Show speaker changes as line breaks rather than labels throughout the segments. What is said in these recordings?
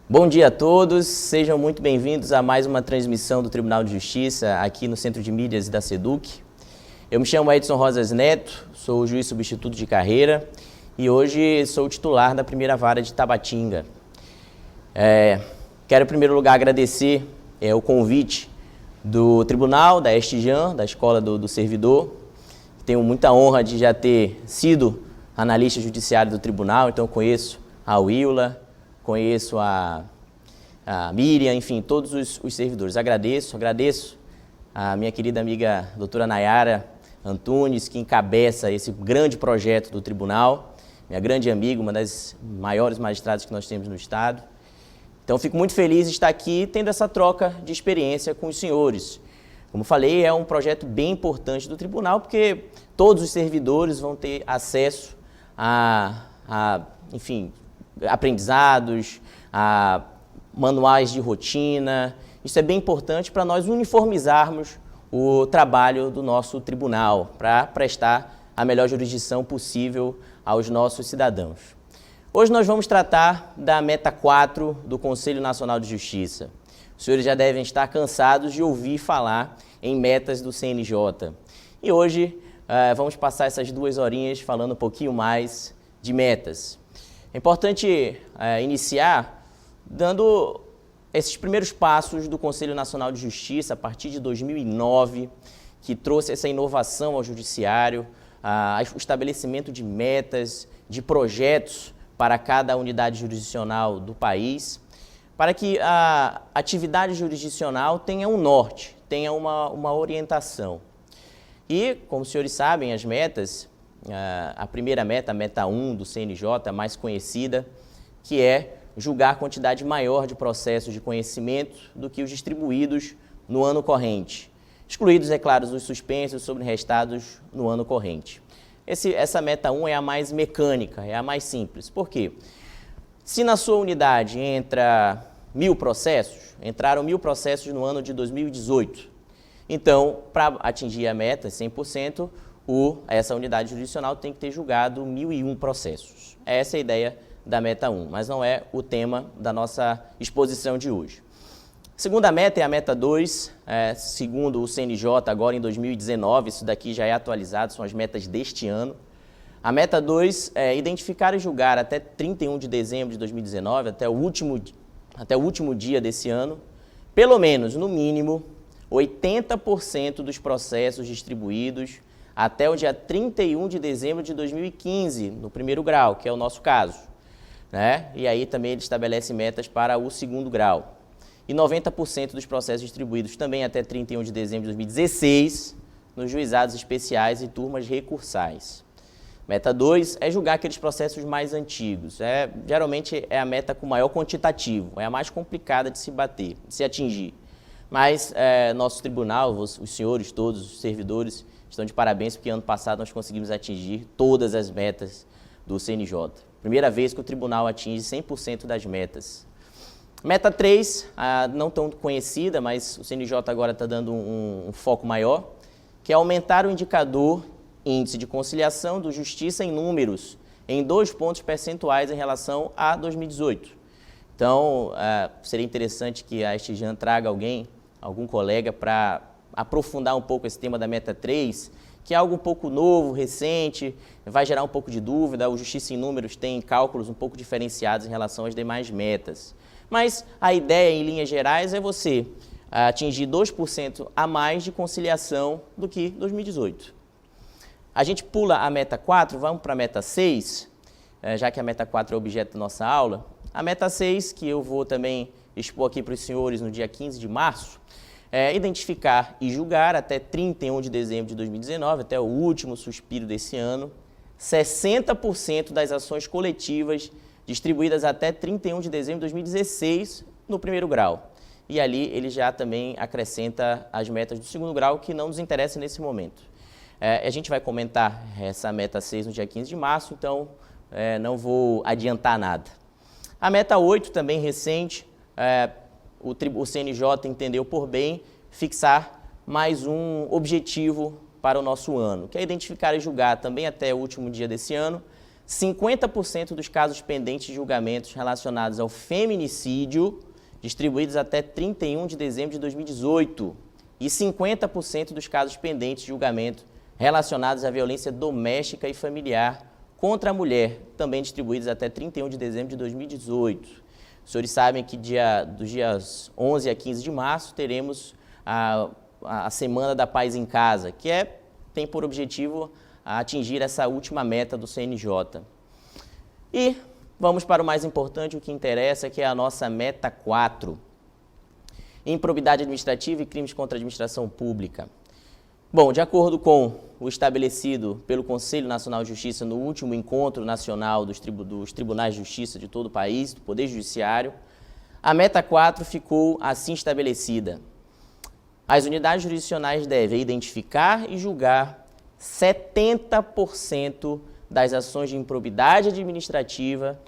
Bom dia a todos, sejam muito bem-vindos a mais uma transmissão do Tribunal de Justiça aqui no Centro de Mídias da SEDUC. Eu me chamo Edson Rosas Neto, sou juiz substituto de carreira e hoje sou o titular da primeira vara de Tabatinga. Quero em primeiro lugar agradecer o convite do Tribunal, da Estijan, da Escola do Servidor. Tenho muita honra de já ter sido analista judiciário do Tribunal, então conheço a Willa, conheço a Miriam, enfim, todos os servidores. Agradeço a minha querida amiga doutora Nayara Antunes, que encabeça esse grande projeto do Tribunal, minha grande amiga, uma das maiores magistradas que nós temos no Estado. Então, fico muito feliz de estar aqui tendo essa troca de experiência com os senhores. Como falei, é um projeto bem importante do Tribunal, porque todos os servidores vão ter acesso enfim, aprendizados, a manuais de rotina. Isso é bem importante para nós uniformizarmos o trabalho do nosso tribunal, para prestar a melhor jurisdição possível aos nossos cidadãos. Hoje nós vamos tratar da meta 4 do Conselho Nacional de Justiça. Os senhores já devem estar cansados de ouvir falar em metas do CNJ. E hoje vamos passar essas 2 horinhas falando um pouquinho mais de metas. É importante iniciar dando esses primeiros passos do Conselho Nacional de Justiça a partir de 2009, que trouxe essa inovação ao judiciário, o estabelecimento de metas, de projetos para cada unidade jurisdicional do país, para que a atividade jurisdicional tenha um norte, tenha uma orientação. E, como os senhores sabem, as metas, a primeira meta, a meta 1 do CNJ, a mais conhecida, que é julgar a quantidade maior de processos de conhecimento do que os distribuídos no ano corrente, excluídos, é claro, os suspensos, sobrerestados no ano corrente. Essa meta 1 é a mais mecânica, é a mais simples. Por quê? Se na sua unidade entraram 1.000 processos no ano de 2018. Então, para atingir a meta 100%, essa unidade jurisdicional tem que ter julgado 1.001 processos. Essa é a ideia da meta 1, mas não é o tema da nossa exposição de hoje. A segunda meta é a meta 2, segundo o CNJ, agora em 2019, isso daqui já é atualizado, são as metas deste ano. A meta 2 é identificar e julgar até 31 de dezembro de 2019, até o último dia desse ano, pelo menos, no mínimo, 80% dos processos distribuídos até o dia 31 de dezembro de 2015, no primeiro grau, que é o nosso caso, né? E aí também ele estabelece metas para o segundo grau. E 90% dos processos distribuídos também até 31 de dezembro de 2016 nos juizados especiais e turmas recursais. Meta 2 é julgar aqueles processos mais antigos. Geralmente é a meta com maior quantitativo, é a mais complicada de se bater, de se atingir. Mas nosso tribunal, os senhores todos, os servidores, estão de parabéns porque ano passado nós conseguimos atingir todas as metas do CNJ. Primeira vez que o tribunal atinge 100% das metas. Meta 3, não tão conhecida, mas o CNJ agora está dando um foco maior, que é aumentar o indicador índice de conciliação do Justiça em números em 2 pontos percentuais em relação a 2018. Então, seria interessante que a Estijan traga algum colega para aprofundar um pouco esse tema da meta 3, que é algo um pouco novo, recente, vai gerar um pouco de dúvida. O Justiça em Números tem cálculos um pouco diferenciados em relação às demais metas. Mas a ideia, em linhas gerais, é você atingir 2% a mais de conciliação do que 2018. A gente pula a meta 4, vamos para a meta 6, já que a meta 4 é objeto da nossa aula. A meta 6, que eu vou também expor aqui para os senhores no dia 15 de março, é identificar e julgar até 31 de dezembro de 2019, até o último suspiro desse ano, 60% das ações coletivas distribuídas até 31 de dezembro de 2016 no primeiro grau. E ali ele já também acrescenta as metas do segundo grau, que não nos interessam nesse momento. A gente vai comentar essa meta 6 no dia 15 de março, então não vou adiantar nada. A meta 8, também recente, o CNJ entendeu por bem fixar mais um objetivo para o nosso ano, que é identificar e julgar também até o último dia desse ano 50% dos casos pendentes de julgamentos relacionados ao feminicídio, distribuídos até 31 de dezembro de 2018, e 50% dos casos pendentes de julgamento relacionados à violência doméstica e familiar contra a mulher, também distribuídos até 31 de dezembro de 2018. Os senhores sabem que dos dias 11 a 15 de março teremos a Semana da Paz em Casa, que tem por objetivo atingir essa última meta do CNJ. E vamos para o mais importante, o que interessa, que é a nossa meta 4. Improbidade administrativa e crimes contra a administração pública. Bom, de acordo com o estabelecido pelo Conselho Nacional de Justiça no último encontro nacional dos tribunais de justiça de todo o país, do Poder Judiciário, a meta 4 ficou assim estabelecida. As unidades jurisdicionais devem identificar e julgar 70% das ações de improbidade administrativa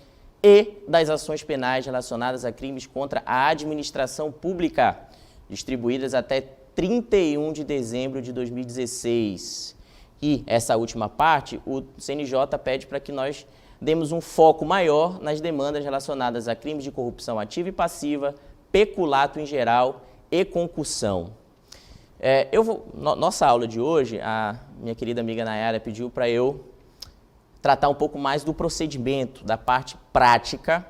e das ações penais relacionadas a crimes contra a administração pública, distribuídas até 31 de dezembro de 2016. E essa última parte, o CNJ pede para que nós demos um foco maior nas demandas relacionadas a crimes de corrupção ativa e passiva, peculato em geral e concussão. Nossa aula de hoje, a minha querida amiga Nayara pediu para eu tratar um pouco mais do procedimento, da parte prática,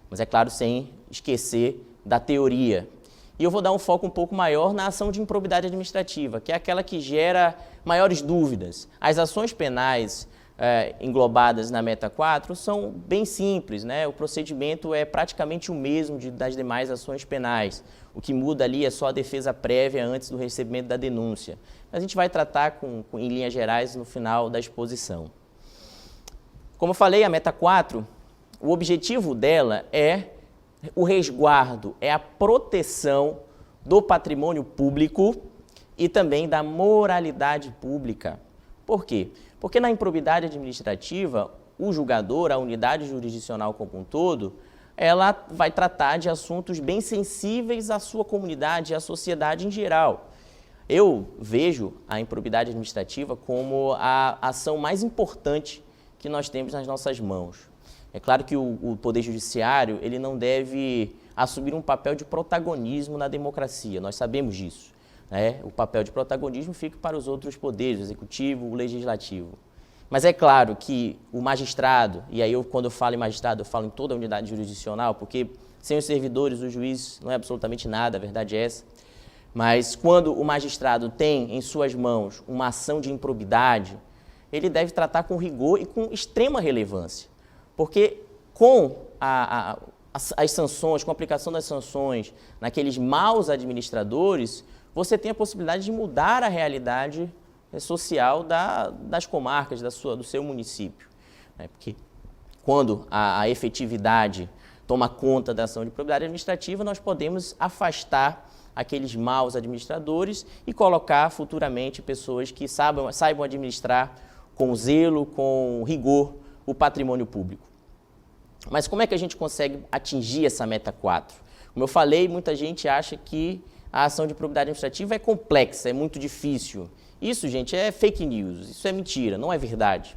mas é claro, sem esquecer da teoria. E eu vou dar um foco um pouco maior na ação de improbidade administrativa, que é aquela que gera maiores dúvidas. As ações penais englobadas na meta 4 são bem simples, né? O procedimento é praticamente o mesmo das demais ações penais. O que muda ali é só a defesa prévia antes do recebimento da denúncia. A gente vai tratar em linhas gerais no final da exposição. Como eu falei, a meta 4, o objetivo dela é o resguardo, é a proteção do patrimônio público e também da moralidade pública. Por quê? Porque na improbidade administrativa, o julgador, a unidade jurisdicional como um todo, ela vai tratar de assuntos bem sensíveis à sua comunidade e à sociedade em geral. Eu vejo a improbidade administrativa como a ação mais importante que nós temos nas nossas mãos. É claro que o Poder Judiciário ele não deve assumir um papel de protagonismo na democracia, nós sabemos disso. O papel de protagonismo fica para os outros poderes, o Executivo, o Legislativo. Mas é claro que o magistrado, e aí quando eu falo em magistrado, eu falo em toda a unidade jurisdicional, porque sem os servidores, o juiz não é absolutamente nada, a verdade é essa. Mas quando o magistrado tem em suas mãos uma ação de improbidade, ele deve tratar com rigor e com extrema relevância. Porque com as sanções, com a aplicação das sanções naqueles maus administradores, você tem a possibilidade de mudar a realidade social das comarcas, do seu município. Porque quando a efetividade toma conta da ação de improbidade administrativa, nós podemos afastar aqueles maus administradores e colocar futuramente pessoas que saibam administrar com zelo, com rigor, o patrimônio público. Mas como é que a gente consegue atingir essa meta 4? Como eu falei, muita gente acha que a ação de improbidade administrativa é complexa, é muito difícil. Isso, gente, é fake news, isso é mentira, não é verdade.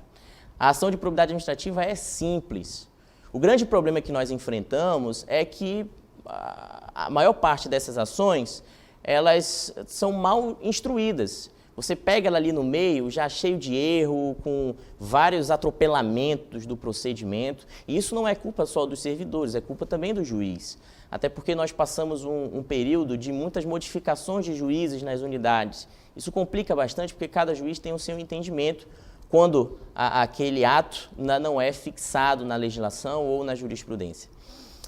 A ação de improbidade administrativa é simples. O grande problema que nós enfrentamos é que a maior parte dessas ações, elas são mal instruídas. Você pega ela ali no meio, já cheio de erro, com vários atropelamentos do procedimento. E isso não é culpa só dos servidores, é culpa também do juiz. Até porque nós passamos um período de muitas modificações de juízes nas unidades. Isso complica bastante porque cada juiz tem o seu entendimento quando aquele ato ainda não é fixado na legislação ou na jurisprudência.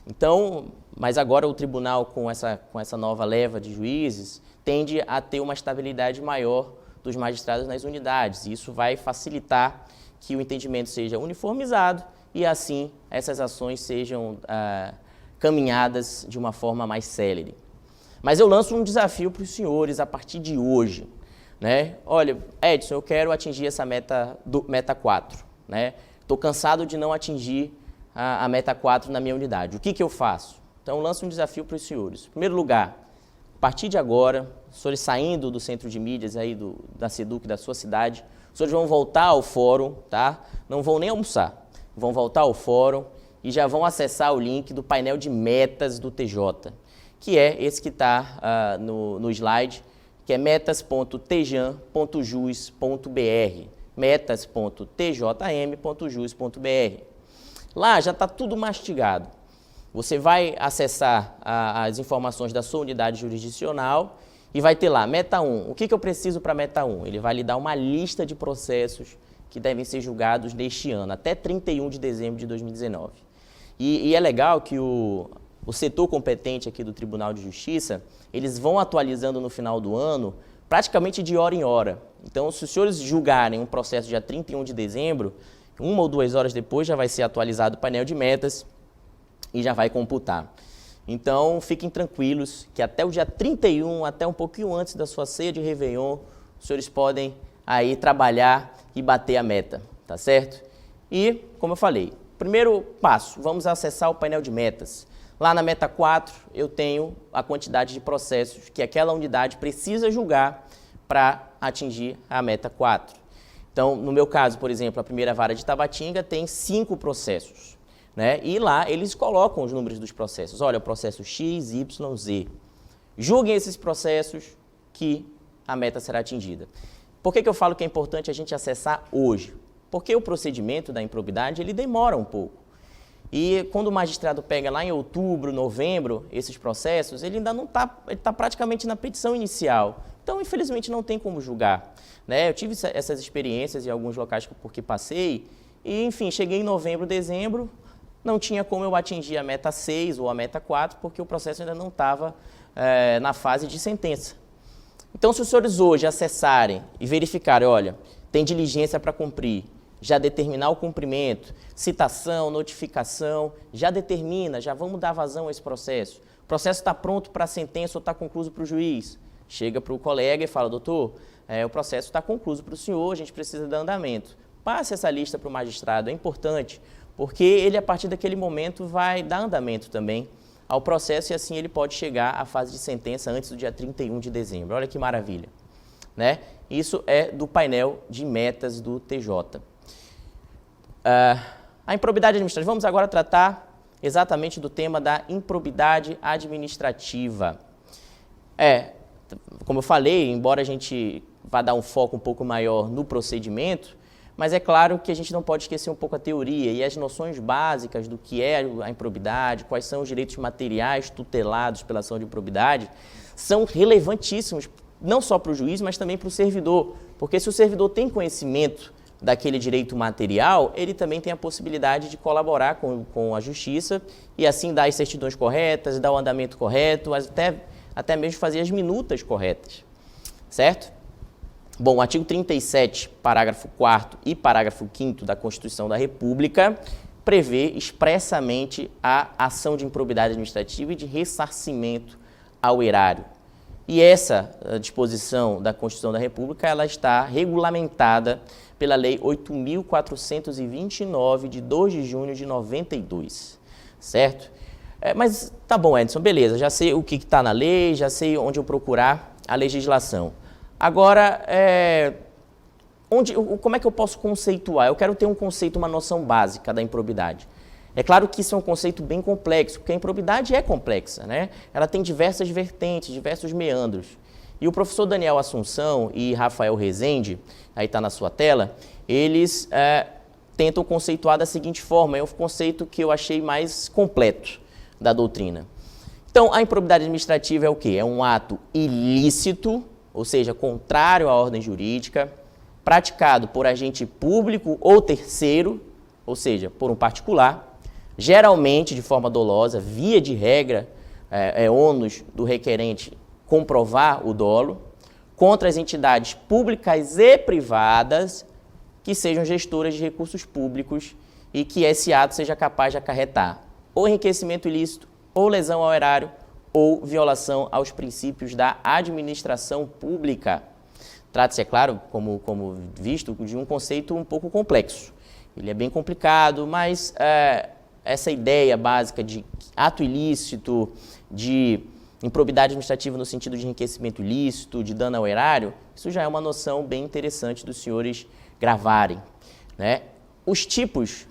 Então, mas agora o tribunal, com essa nova leva de juízes, tende a ter uma estabilidade maior dos magistrados nas unidades. E isso vai facilitar que o entendimento seja uniformizado e, assim, essas ações sejam caminhadas de uma forma mais célere. Mas eu lanço um desafio para os senhores a partir de hoje. Olha, Edson, eu quero atingir essa meta 4. Estou cansado de não atingir a meta 4 na minha unidade. O que eu faço? Então, eu lanço um desafio para os senhores. Em primeiro lugar, a partir de agora, os senhores saindo do centro de mídias aí da SEDUC da sua cidade, os senhores vão voltar ao fórum, tá? Não vão nem almoçar. vão voltar ao fórum e já vão acessar o link do painel de metas do TJ, que é esse que está no slide, que é metas.tjan.jus.br, metas.tjm.jus.br. Lá já está tudo mastigado. Você vai acessar as informações da sua unidade jurisdicional e vai ter lá, meta 1. O que eu preciso para meta 1? Ele vai lhe dar uma lista de processos que devem ser julgados neste ano, até 31 de dezembro de 2019. E é legal que o setor competente aqui do Tribunal de Justiça, eles vão atualizando no final do ano, praticamente de hora em hora. Então, se os senhores julgarem um processo dia 31 de dezembro, 1 ou 2 horas depois já vai ser atualizado o painel de metas e já vai computar. Então, fiquem tranquilos que até o dia 31, até um pouquinho antes da sua ceia de Réveillon, os senhores podem aí trabalhar e bater a meta, tá certo? E, como eu falei, primeiro passo, vamos acessar o painel de metas. Lá na meta 4, eu tenho a quantidade de processos que aquela unidade precisa julgar para atingir a meta 4. Então, no meu caso, por exemplo, a primeira vara de Tabatinga tem 5 processos, né? E lá eles colocam os números dos processos. Olha, o processo X, Y, Z. Julguem esses processos que a meta será atingida. Por que eu falo que é importante a gente acessar hoje? Porque o procedimento da improbidade, ele demora um pouco. E quando o magistrado pega lá em outubro, novembro, esses processos, ele ainda não está, ele está praticamente na petição inicial. Então, infelizmente, não tem como julgar, né? Eu tive essas experiências em alguns locais porque passei, e, enfim, cheguei em novembro, dezembro, não tinha como eu atingir a meta 6 ou a meta 4, porque o processo ainda não estava na fase de sentença. Então, se os senhores hoje acessarem e verificarem, olha, tem diligência para cumprir, já determinar o cumprimento, citação, notificação, já determina, já vamos dar vazão a esse processo. O processo está pronto para a sentença ou está concluído para o juiz. Chega para o colega e fala, doutor, o processo está concluído para o senhor, a gente precisa dar andamento. Passe essa lista para o magistrado, é importante, porque ele, a partir daquele momento, vai dar andamento também ao processo e assim ele pode chegar à fase de sentença antes do dia 31 de dezembro. Olha que maravilha, né? Isso é do painel de metas do TJ. A improbidade administrativa, vamos agora tratar exatamente do tema da improbidade administrativa. Como eu falei, embora a gente vá dar um foco um pouco maior no procedimento, mas é claro que a gente não pode esquecer um pouco a teoria e as noções básicas do que é a improbidade, quais são os direitos materiais tutelados pela ação de improbidade, são relevantíssimos, não só para o juiz, mas também para o servidor, porque se o servidor tem conhecimento daquele direito material, ele também tem a possibilidade de colaborar com a justiça e assim dar as certidões corretas, dar o andamento correto, até mesmo fazer as minutas corretas, certo? Bom, o artigo 37, parágrafo 4º e parágrafo 5º da Constituição da República prevê expressamente a ação de improbidade administrativa e de ressarcimento ao erário. E essa disposição da Constituição da República, ela está regulamentada pela Lei 8.429, de 2 de junho de 92, certo? Mas tá bom, Edson, beleza, já sei o que está na lei, já sei onde eu procurar a legislação. Agora, como é que eu posso conceituar? Eu quero ter um conceito, uma noção básica da improbidade. É claro que isso é um conceito bem complexo, porque a improbidade é complexa, né? Ela tem diversas vertentes, diversos meandros. E o professor Daniel Assunção e Rafael Rezende, aí está na sua tela, eles tentam conceituar da seguinte forma, é um conceito que eu achei mais completo da doutrina. Então, a improbidade administrativa é o quê? É um ato ilícito, ou seja, contrário à ordem jurídica, praticado por agente público ou terceiro, ou seja, por um particular, geralmente de forma dolosa, via de regra, é ônus do requerente comprovar o dolo, contra as entidades públicas e privadas que sejam gestoras de recursos públicos e que esse ato seja capaz de acarretar ou enriquecimento ilícito, ou lesão ao erário, ou violação aos princípios da administração pública. Trata-se, é claro, como visto, de um conceito um pouco complexo. Ele é bem complicado, mas essa ideia básica de ato ilícito, de improbidade administrativa no sentido de enriquecimento ilícito, de dano ao erário, isso já é uma noção bem interessante dos senhores gravarem, né? Os tipos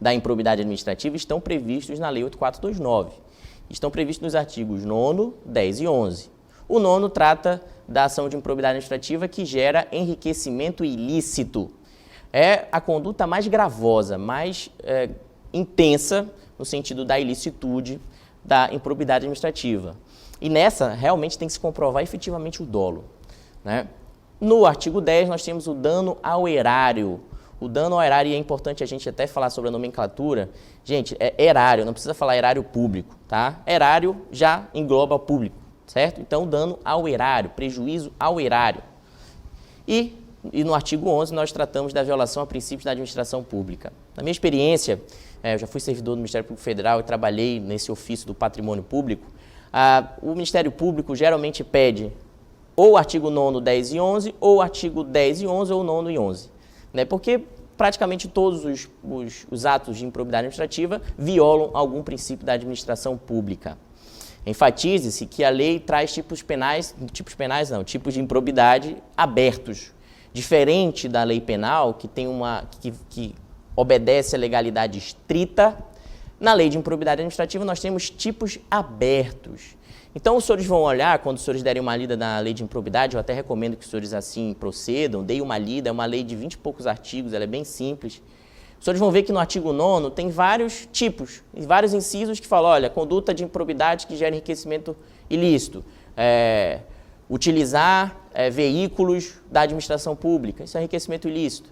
da improbidade administrativa estão previstos na Lei 8.429. Estão previstos nos artigos 9º, 10 e 11. O 9º trata da ação de improbidade administrativa que gera enriquecimento ilícito. É a conduta mais gravosa, mais intensa, no sentido da ilicitude da improbidade administrativa. E nessa, realmente, tem que se comprovar efetivamente o dolo, né? No artigo 10, nós temos o dano ao erário. O dano ao erário, e é importante a gente até falar sobre a nomenclatura. Gente, é erário, não precisa falar erário público, tá? Erário já engloba o público, certo? Então, dano ao erário, prejuízo ao erário. E no artigo 11, nós tratamos da violação a princípios da administração pública. Na minha experiência, eu já fui servidor do Ministério Público Federal e trabalhei nesse ofício do patrimônio público. O Ministério Público geralmente pede ou o artigo 9º, 10 e 11, ou o artigo 10 e 11, ou 9º e 11. Né? Porque praticamente todos os atos de improbidade administrativa violam algum princípio da administração pública. Enfatize-se que a lei traz tipos de improbidade abertos. Diferente da lei penal, que tem que obedece à legalidade estrita, na lei de improbidade administrativa nós temos tipos abertos. Então, os senhores vão olhar, quando os senhores derem uma lida na lei de improbidade, eu até recomendo que os senhores assim procedam, deem uma lida, é uma lei de 20 e poucos artigos, ela é bem simples. Os senhores vão ver que no artigo 9º tem vários tipos, vários incisos que falam, olha, conduta de improbidade que gera enriquecimento ilícito, utilizar veículos da administração pública, isso é enriquecimento ilícito.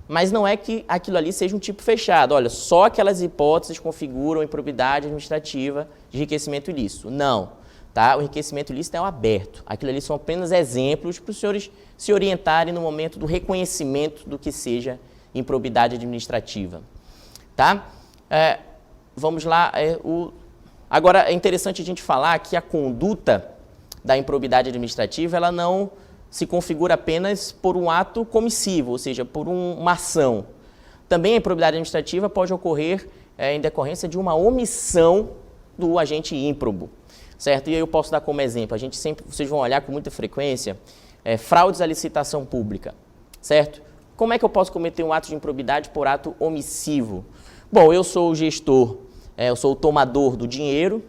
Mas não é que aquilo ali seja um tipo fechado, olha, só aquelas hipóteses configuram improbidade administrativa de enriquecimento ilícito. Não. Tá? O enriquecimento ilícito é o aberto. Aquilo ali são apenas exemplos para os senhores se orientarem no momento do reconhecimento do que seja improbidade administrativa. Tá? Vamos lá. Agora, é interessante a gente falar que a conduta da improbidade administrativa ela não se configura apenas por um ato comissivo, ou seja, por uma ação. Também a improbidade administrativa pode ocorrer em decorrência de uma omissão do agente ímprobo. Certo? E eu posso dar como exemplo, vocês vão olhar com muita frequência, fraudes à licitação pública, certo? Como é que eu posso cometer um ato de improbidade por ato omissivo? Bom, eu sou o gestor, eu sou o tomador do dinheiro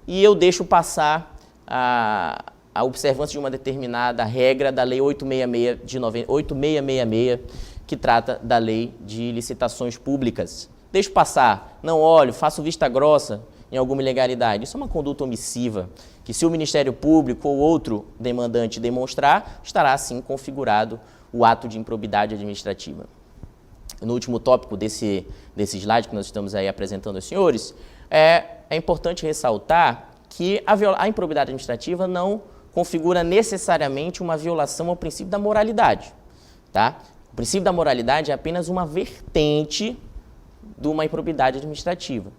e eu deixo passar a observância de uma determinada regra da Lei 8666, que trata da Lei de Licitações Públicas. Deixo passar, não olho, faço vista grossa em alguma ilegalidade. Isso é uma conduta omissiva, que se o Ministério Público ou outro demandante demonstrar, estará assim configurado o ato de improbidade administrativa. No último tópico desse slide que nós estamos aí apresentando aos senhores, é importante ressaltar que a improbidade administrativa não configura necessariamente uma violação ao princípio da moralidade. Tá? O princípio da moralidade é apenas uma vertente de uma improbidade administrativa.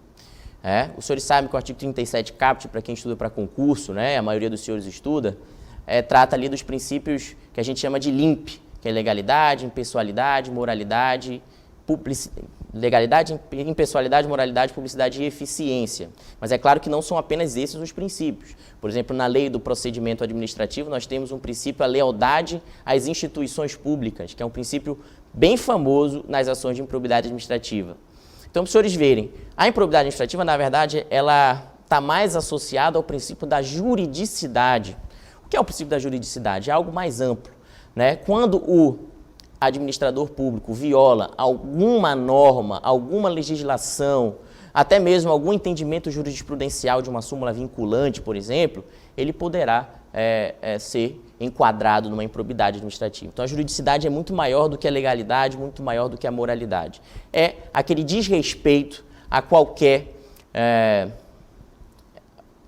Os senhores sabem que o artigo 37 caput, para quem estuda para concurso, né, a maioria dos senhores estuda, trata ali dos princípios que a gente chama de LIMP, que é legalidade, impessoalidade, moralidade, legalidade, impessoalidade, moralidade, publicidade e eficiência. Mas é claro que não são apenas esses os princípios. Por exemplo, na lei do procedimento administrativo, nós temos um princípio, a lealdade às instituições públicas, que é um princípio bem famoso nas ações de improbidade administrativa. Então, para os senhores verem, a improbidade administrativa, na verdade, ela está mais associada ao princípio da juridicidade. O que é o princípio da juridicidade? É algo mais amplo, né? Quando o administrador público viola alguma norma, alguma legislação, até mesmo algum entendimento jurisprudencial de uma súmula vinculante, por exemplo, ele poderá ser enquadrado numa improbidade administrativa. Então, a juridicidade é muito maior do que a legalidade, muito maior do que a moralidade. É aquele desrespeito a qualquer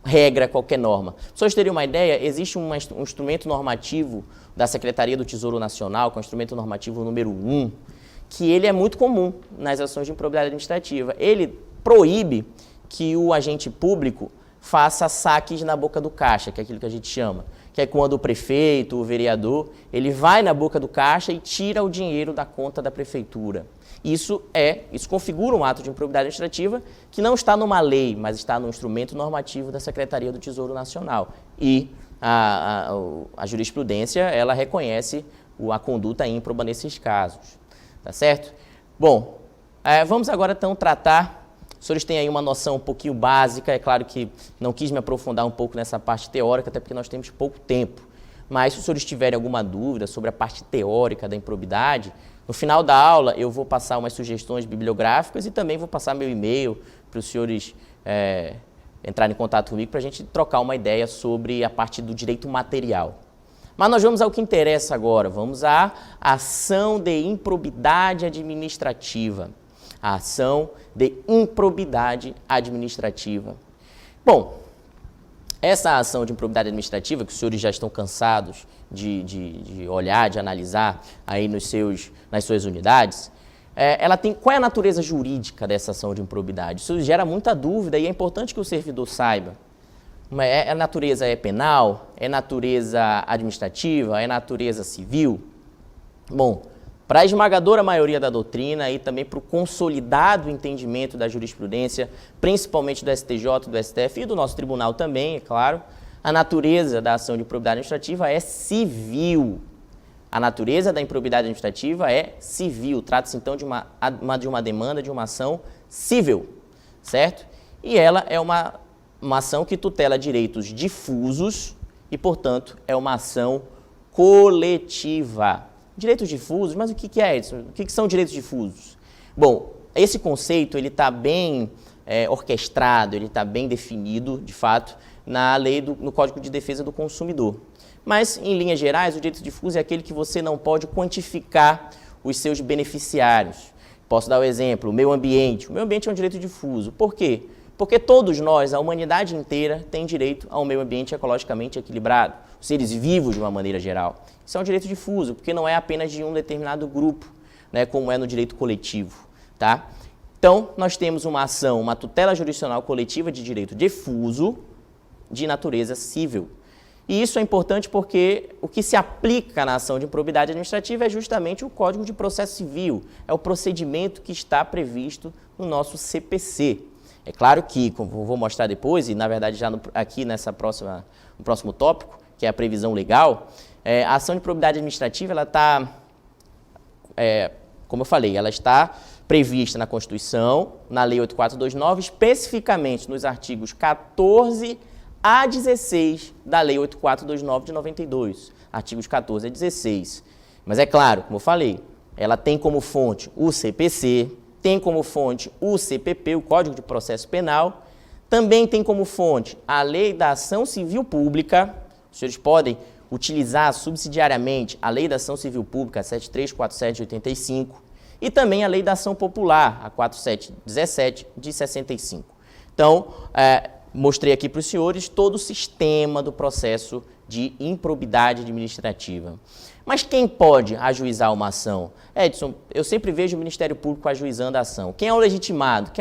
regra, qualquer norma. Para vocês terem uma ideia, existe um instrumento normativo da Secretaria do Tesouro Nacional, que é o instrumento normativo número 1, que ele é muito comum nas ações de improbidade administrativa. Ele proíbe que o agente público faça saques na boca do caixa, que é aquilo que a gente chama, que é quando o prefeito, o vereador, ele vai na boca do caixa e tira o dinheiro da conta da prefeitura. Isso configura um ato de improbidade administrativa que não está numa lei, mas está no instrumento normativo da Secretaria do Tesouro Nacional. E a jurisprudência, ela reconhece a conduta ímproba nesses casos. Tá certo? Bom, Vamos agora, então, tratar. Os senhores têm aí uma noção um pouquinho básica, é claro que não quis me aprofundar um pouco nessa parte teórica, até porque nós temos pouco tempo. Mas se os senhores tiverem alguma dúvida sobre a parte teórica da improbidade, no final da aula eu vou passar umas sugestões bibliográficas e também vou passar meu e-mail para os senhores entrarem em contato comigo para a gente trocar uma ideia sobre a parte do direito material. Mas nós vamos ao que interessa agora, vamos à ação de improbidade administrativa. A ação de improbidade administrativa. Bom, essa ação de improbidade administrativa, que os senhores já estão cansados de olhar, de analisar aí nas suas unidades, ela tem, qual é a natureza jurídica dessa ação de improbidade? Isso gera muita dúvida e é importante que o servidor saiba. A natureza é penal? É natureza administrativa? É natureza civil? Bom, para a esmagadora maioria da doutrina e também para o consolidado entendimento da jurisprudência, principalmente do STJ, do STF e do nosso tribunal também, é claro, a natureza da ação de improbidade administrativa é civil. A natureza da improbidade administrativa é civil. Trata-se, então, de uma demanda, de uma ação civil, certo? E ela é uma ação que tutela direitos difusos e, portanto, é uma ação coletiva. Direitos difusos, mas o que é isso? O que são direitos difusos? Bom, esse conceito ele está bem orquestrado, ele está bem definido, de fato, na lei no Código de Defesa do Consumidor. Mas, em linhas gerais, o direito difuso é aquele que você não pode quantificar os seus beneficiários. Posso dar o exemplo, o meio ambiente. O meio ambiente é um direito difuso. Por quê? Porque todos nós, a humanidade inteira, tem direito a um meio ambiente ecologicamente equilibrado, os seres vivos de uma maneira geral. Isso é um direito difuso, porque não é apenas de um determinado grupo, né, como é no direito coletivo. Tá? Então, nós temos uma ação, uma tutela jurisdicional coletiva de direito difuso de natureza civil. E isso é importante porque o que se aplica na ação de improbidade administrativa é justamente o Código de Processo Civil, é o procedimento que está previsto no nosso CPC. É claro que, como eu vou mostrar depois, e na verdade já aqui no próximo tópico, que é a previsão legal, a ação de improbidade administrativa, ela está, como eu falei, ela está prevista na Constituição, na Lei 8429, especificamente nos artigos 14 a 16 da Lei 8429 de 92, artigos 14 a 16. Mas é claro, como eu falei, ela tem como fonte o CPC, tem como fonte o CPP, o Código de Processo Penal, também tem como fonte a Lei da Ação Civil Pública, os senhores podem utilizar subsidiariamente a Lei da Ação Civil Pública 7347 de 85 e também a Lei da Ação Popular, a 4717 de 65. Então, mostrei aqui para os senhores todo o sistema do processo de improbidade administrativa. Mas quem pode ajuizar uma ação? Edson, eu sempre vejo o Ministério Público ajuizando a ação. Quem é o legitimado?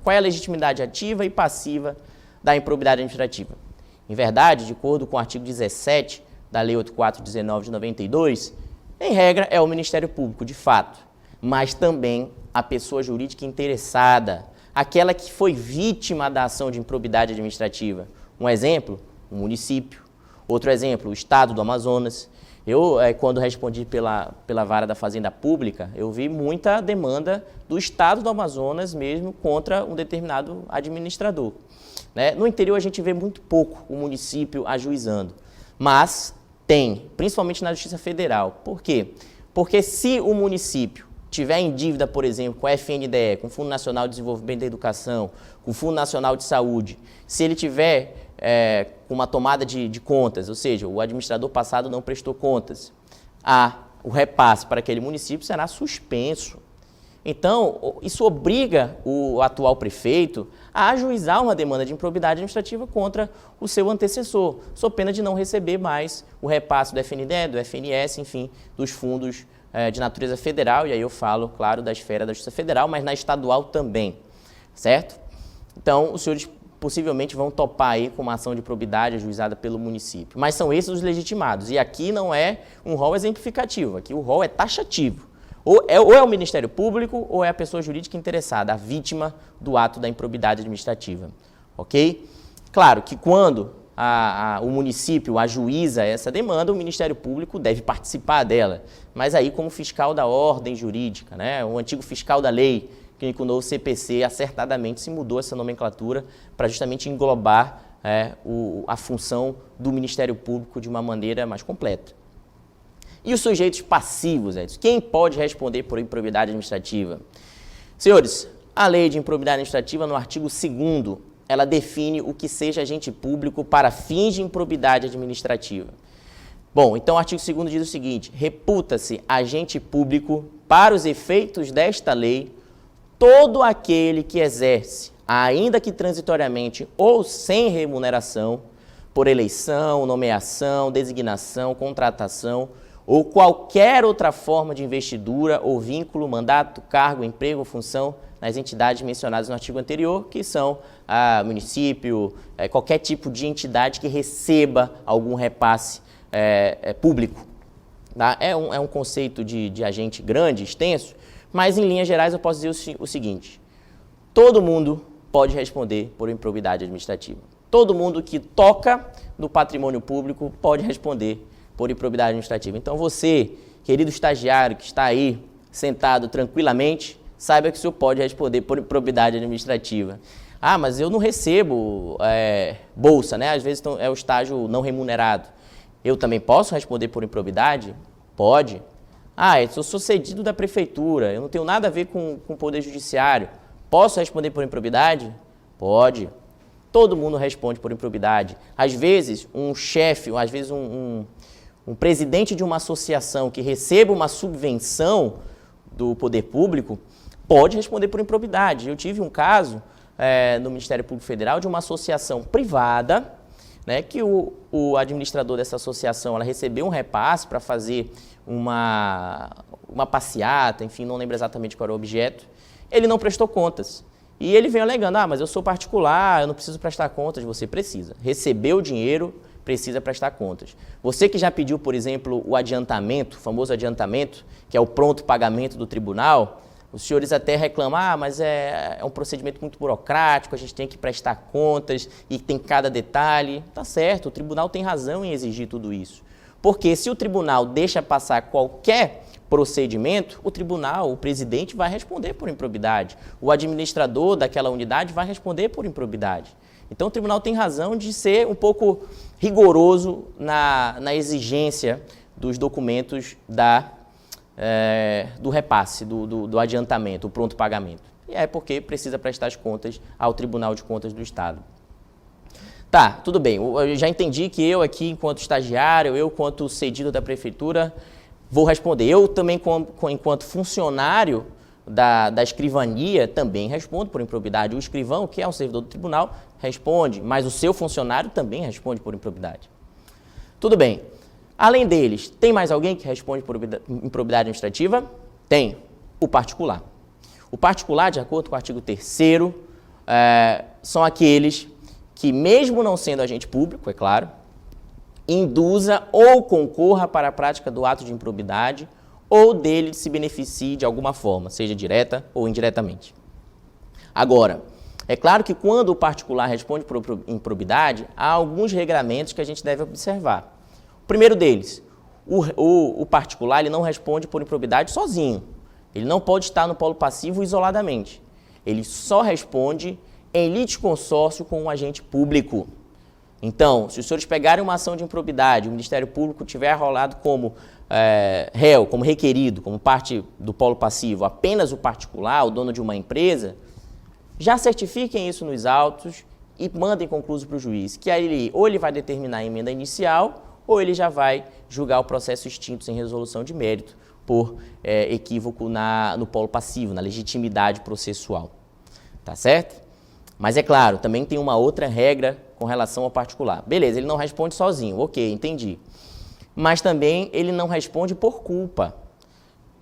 Qual é a legitimidade ativa e passiva da improbidade administrativa? Em verdade, de acordo com o artigo 17 da Lei 8419 de 92, em regra é o Ministério Público, de fato, mas também a pessoa jurídica interessada, aquela que foi vítima da ação de improbidade administrativa. Um exemplo, o município. Outro exemplo, o Estado do Amazonas. Eu, quando respondi pela Vara da Fazenda Pública, eu vi muita demanda do Estado do Amazonas mesmo contra um determinado administrador. Né? No interior a gente vê muito pouco o município ajuizando, mas tem, principalmente na Justiça Federal. Por quê? Porque se o município tiver em dívida, por exemplo, com a FNDE, com o Fundo Nacional de Desenvolvimento da Educação, com o Fundo Nacional de Saúde, se ele tiver com uma tomada de contas, ou seja, o administrador passado não prestou contas, o repasse para aquele município será suspenso. Então, isso obriga o atual prefeito a ajuizar uma demanda de improbidade administrativa contra o seu antecessor, sob pena de não receber mais o repasse do FNDE, do FNS, enfim, dos fundos de natureza federal, e aí eu falo, claro, da esfera da Justiça Federal, mas na estadual também, certo? Então, os senhores possivelmente vão topar aí com uma ação de improbidade ajuizada pelo município, mas são esses os legitimados, e aqui não é um rol exemplificativo, aqui o rol é taxativo. Ou é o Ministério Público ou é a pessoa jurídica interessada, a vítima do ato da improbidade administrativa, ok? Claro que quando o município ajuiza essa demanda, o Ministério Público deve participar dela. Mas aí como fiscal da ordem jurídica, né? O antigo fiscal da lei, que com o novo CPC acertadamente se mudou essa nomenclatura para justamente englobar a função do Ministério Público de uma maneira mais completa. E os sujeitos passivos, Edson? Quem pode responder por improbidade administrativa? Senhores, a lei de improbidade administrativa, no artigo 2º, ela define o que seja agente público para fins de improbidade administrativa. Bom, então o artigo 2º diz o seguinte: reputa-se agente público, para os efeitos desta lei, todo aquele que exerce, ainda que transitoriamente ou sem remuneração, por eleição, nomeação, designação, contratação ou qualquer outra forma de investidura ou vínculo, mandato, cargo, emprego ou função nas entidades mencionadas no artigo anterior, que são município, qualquer tipo de entidade que receba algum repasse público. Tá? É um conceito de agente grande, extenso, mas em linhas gerais eu posso dizer o seguinte: todo mundo pode responder por improbidade administrativa. Todo mundo que toca no patrimônio público pode responder por improbidade administrativa. Então você, querido estagiário que está aí sentado tranquilamente, saiba que o senhor pode responder por improbidade administrativa. Ah, mas eu não recebo bolsa, né? Às vezes é o estágio não remunerado. Eu também posso responder por improbidade? Pode. Ah, eu sou cedido da prefeitura, eu não tenho nada a ver com o Poder Judiciário. Posso responder por improbidade? Pode. Todo mundo responde por improbidade. Às vezes, um chefe, às vezes um presidente de uma associação que receba uma subvenção do poder público pode responder por improbidade. Eu tive um caso no Ministério Público Federal de uma associação privada, né, que o administrador dessa associação ela recebeu um repasse para fazer uma passeata, enfim, não lembro exatamente qual era o objeto. Ele não prestou contas. E ele veio alegando: mas eu sou particular, eu não preciso prestar contas. Você precisa. Recebeu o dinheiro, precisa prestar contas. Você que já pediu, por exemplo, o adiantamento, o famoso adiantamento, que é o pronto pagamento do tribunal, os senhores até reclamam: mas é um procedimento muito burocrático, a gente tem que prestar contas e tem cada detalhe. Tá certo, o tribunal tem razão em exigir tudo isso. Porque se o tribunal deixa passar qualquer procedimento, o tribunal, o presidente vai responder por improbidade. O administrador daquela unidade vai responder por improbidade. Então o tribunal tem razão de ser um pouco rigoroso na exigência dos documentos do repasse, do adiantamento, o pronto pagamento. E é porque precisa prestar as contas ao Tribunal de Contas do Estado. Tá, tudo bem, eu já entendi que eu aqui, enquanto estagiário, eu, enquanto cedido da prefeitura, vou responder. Eu também, enquanto funcionário da escrivania, também respondo por improbidade. O escrivão, que é um servidor do tribunal, responde, mas o seu funcionário também responde por improbidade. Tudo bem. Além deles, tem mais alguém que responde por improbidade administrativa? Tem. O particular. O particular, de acordo com o artigo 3º, são aqueles que, mesmo não sendo agente público, é claro, induza ou concorra para a prática do ato de improbidade ou dele se beneficie de alguma forma, seja direta ou indiretamente. Agora, é claro que quando o particular responde por improbidade, há alguns regramentos que a gente deve observar. O primeiro deles, o particular ele não responde por improbidade sozinho. Ele não pode estar no polo passivo isoladamente. Ele só responde em litisconsórcio com um agente público. Então, se os senhores pegarem uma ação de improbidade, o Ministério Público tiver arrolado como réu, como requerido, como parte do polo passivo, apenas o particular, o dono de uma empresa, já certifiquem isso nos autos e mandem concluso para o juiz, que aí ou ele vai determinar a emenda inicial ou ele já vai julgar o processo extinto sem resolução de mérito por equívoco no polo passivo, na legitimidade processual. Tá certo? Mas é claro, também tem uma outra regra com relação ao particular. Beleza, ele não responde sozinho, ok, entendi. Mas também ele não responde por culpa.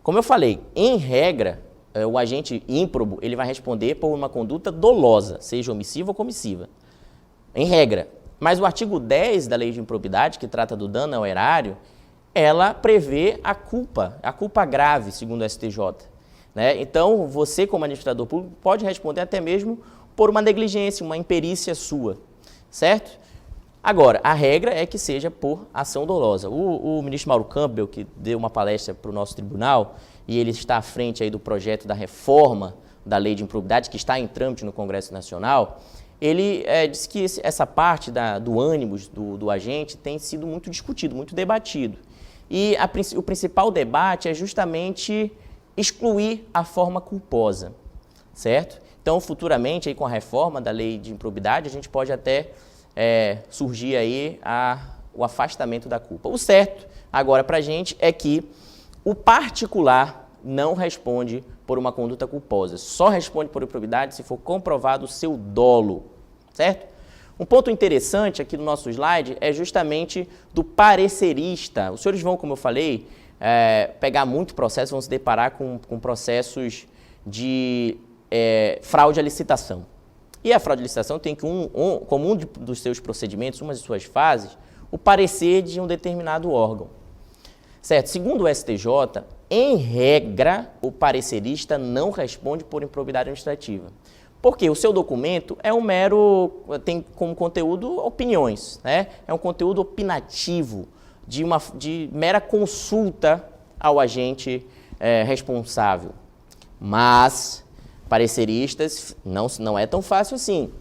Como eu falei, em regra, o agente ímprobo ele vai responder por uma conduta dolosa, seja omissiva ou comissiva. Em regra. Mas o artigo 10 da Lei de Improbidade, que trata do dano ao erário, ela prevê a culpa grave, segundo o STJ. Né? Então, você, como administrador público, pode responder até mesmo por uma negligência, uma imperícia sua, certo? Agora, a regra é que seja por ação dolosa. O ministro Mauro Campbell, que deu uma palestra para o nosso tribunal, e ele está à frente aí do projeto da reforma da lei de improbidade, que está em trâmite no Congresso Nacional, ele disse que essa parte do ânimos do agente tem sido muito discutido, muito debatido. E o principal debate é justamente excluir a forma culposa, certo? Então, futuramente, aí, com a reforma da lei de improbidade, a gente pode até surgir aí o afastamento da culpa. O certo, agora, para a gente, é que o particular não responde por uma conduta culposa. Só responde por improbidade se for comprovado o seu dolo, certo? Um ponto interessante aqui no nosso slide é justamente do parecerista. Os senhores vão, como eu falei, pegar muito processo, vão se deparar com processos de fraude à licitação. E a fraude à licitação tem que, como um dos seus procedimentos, uma de suas fases, o parecer de um determinado órgão. Certo? Segundo o STJ, em regra, o parecerista não responde por improbidade administrativa. Porque o seu documento é tem como conteúdo opiniões, né? É um conteúdo opinativo, de mera consulta ao agente responsável. Mas, pareceristas, não é tão fácil assim.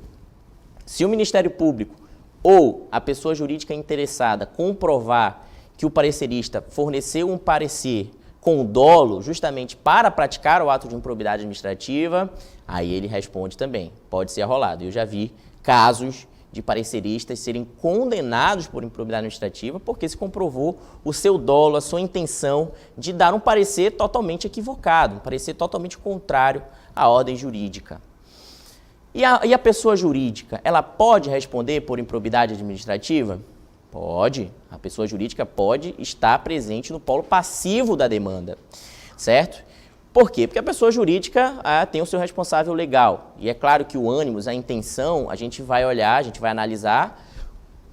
Se o Ministério Público ou a pessoa jurídica interessada comprovar que o parecerista forneceu um parecer com dolo justamente para praticar o ato de improbidade administrativa, aí ele responde também, pode ser arrolado. Eu já vi casos de pareceristas serem condenados por improbidade administrativa porque se comprovou o seu dolo, a sua intenção de dar um parecer totalmente equivocado, um parecer totalmente contrário à ordem jurídica. E a pessoa jurídica, ela pode responder por improbidade administrativa? Pode. A pessoa jurídica pode estar presente no polo passivo da demanda, certo? Por quê? Porque a pessoa jurídica tem o seu responsável legal. E é claro que o ânimos, a intenção, a gente vai olhar, a gente vai analisar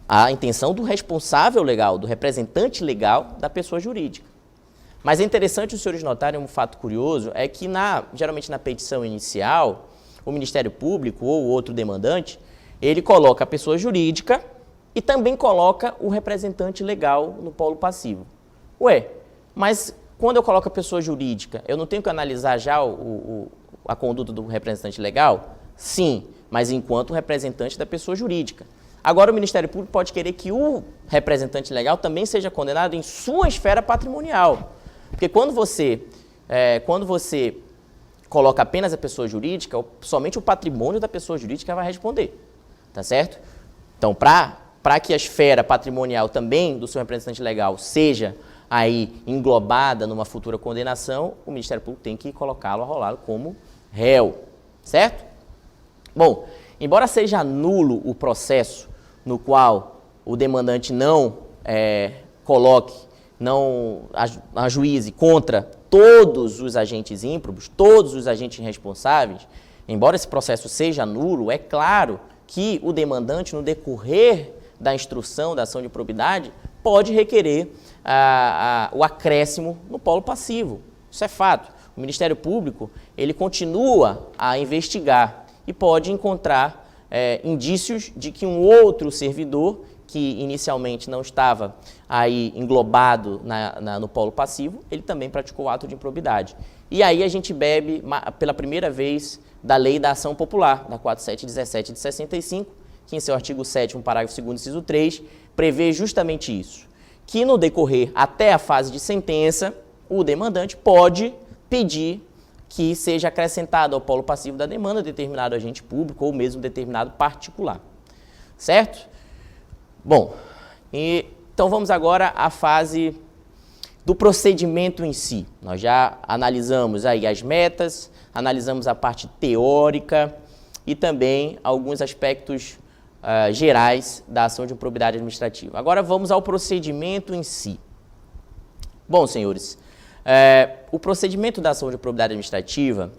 a intenção do responsável legal, do representante legal da pessoa jurídica. Mas é interessante os senhores notarem um fato curioso, é que geralmente na petição inicial, o Ministério Público ou outro demandante, ele coloca a pessoa jurídica e também coloca o representante legal no polo passivo. Ué, mas quando eu coloco a pessoa jurídica, eu não tenho que analisar já a conduta do representante legal? Sim, mas enquanto representante da pessoa jurídica. Agora o Ministério Público pode querer que o representante legal também seja condenado em sua esfera patrimonial. Porque quando você coloca apenas a pessoa jurídica, somente o patrimônio da pessoa jurídica vai responder, tá certo? Então, para que a esfera patrimonial também do seu representante legal seja aí englobada numa futura condenação, o Ministério Público tem que colocá-lo, arrolá-lo como réu, certo? Bom, embora seja nulo o processo no qual o demandante não ajuize contra todos os agentes ímprobos, todos os agentes responsáveis, embora esse processo seja nulo, é claro que o demandante, no decorrer da instrução da ação de improbidade, pode requerer o acréscimo no polo passivo. Isso é fato. O Ministério Público, ele continua a investigar e pode encontrar indícios de que um outro servidor, que inicialmente não estava aí englobado no polo passivo, ele também praticou o ato de improbidade. E aí a gente bebe pela primeira vez da Lei da Ação Popular, da 4717 de 65, que em seu artigo 7º, parágrafo 2º, inciso 3, prevê justamente isso, que no decorrer até a fase de sentença, o demandante pode pedir que seja acrescentado ao polo passivo da demanda determinado agente público ou mesmo determinado particular, certo? Bom, então vamos agora à fase do procedimento em si. Nós já analisamos aí as metas, analisamos a parte teórica e também alguns aspectos gerais da ação de improbidade administrativa. Agora vamos ao procedimento em si. Bom, senhores, o procedimento da ação de improbidade administrativa,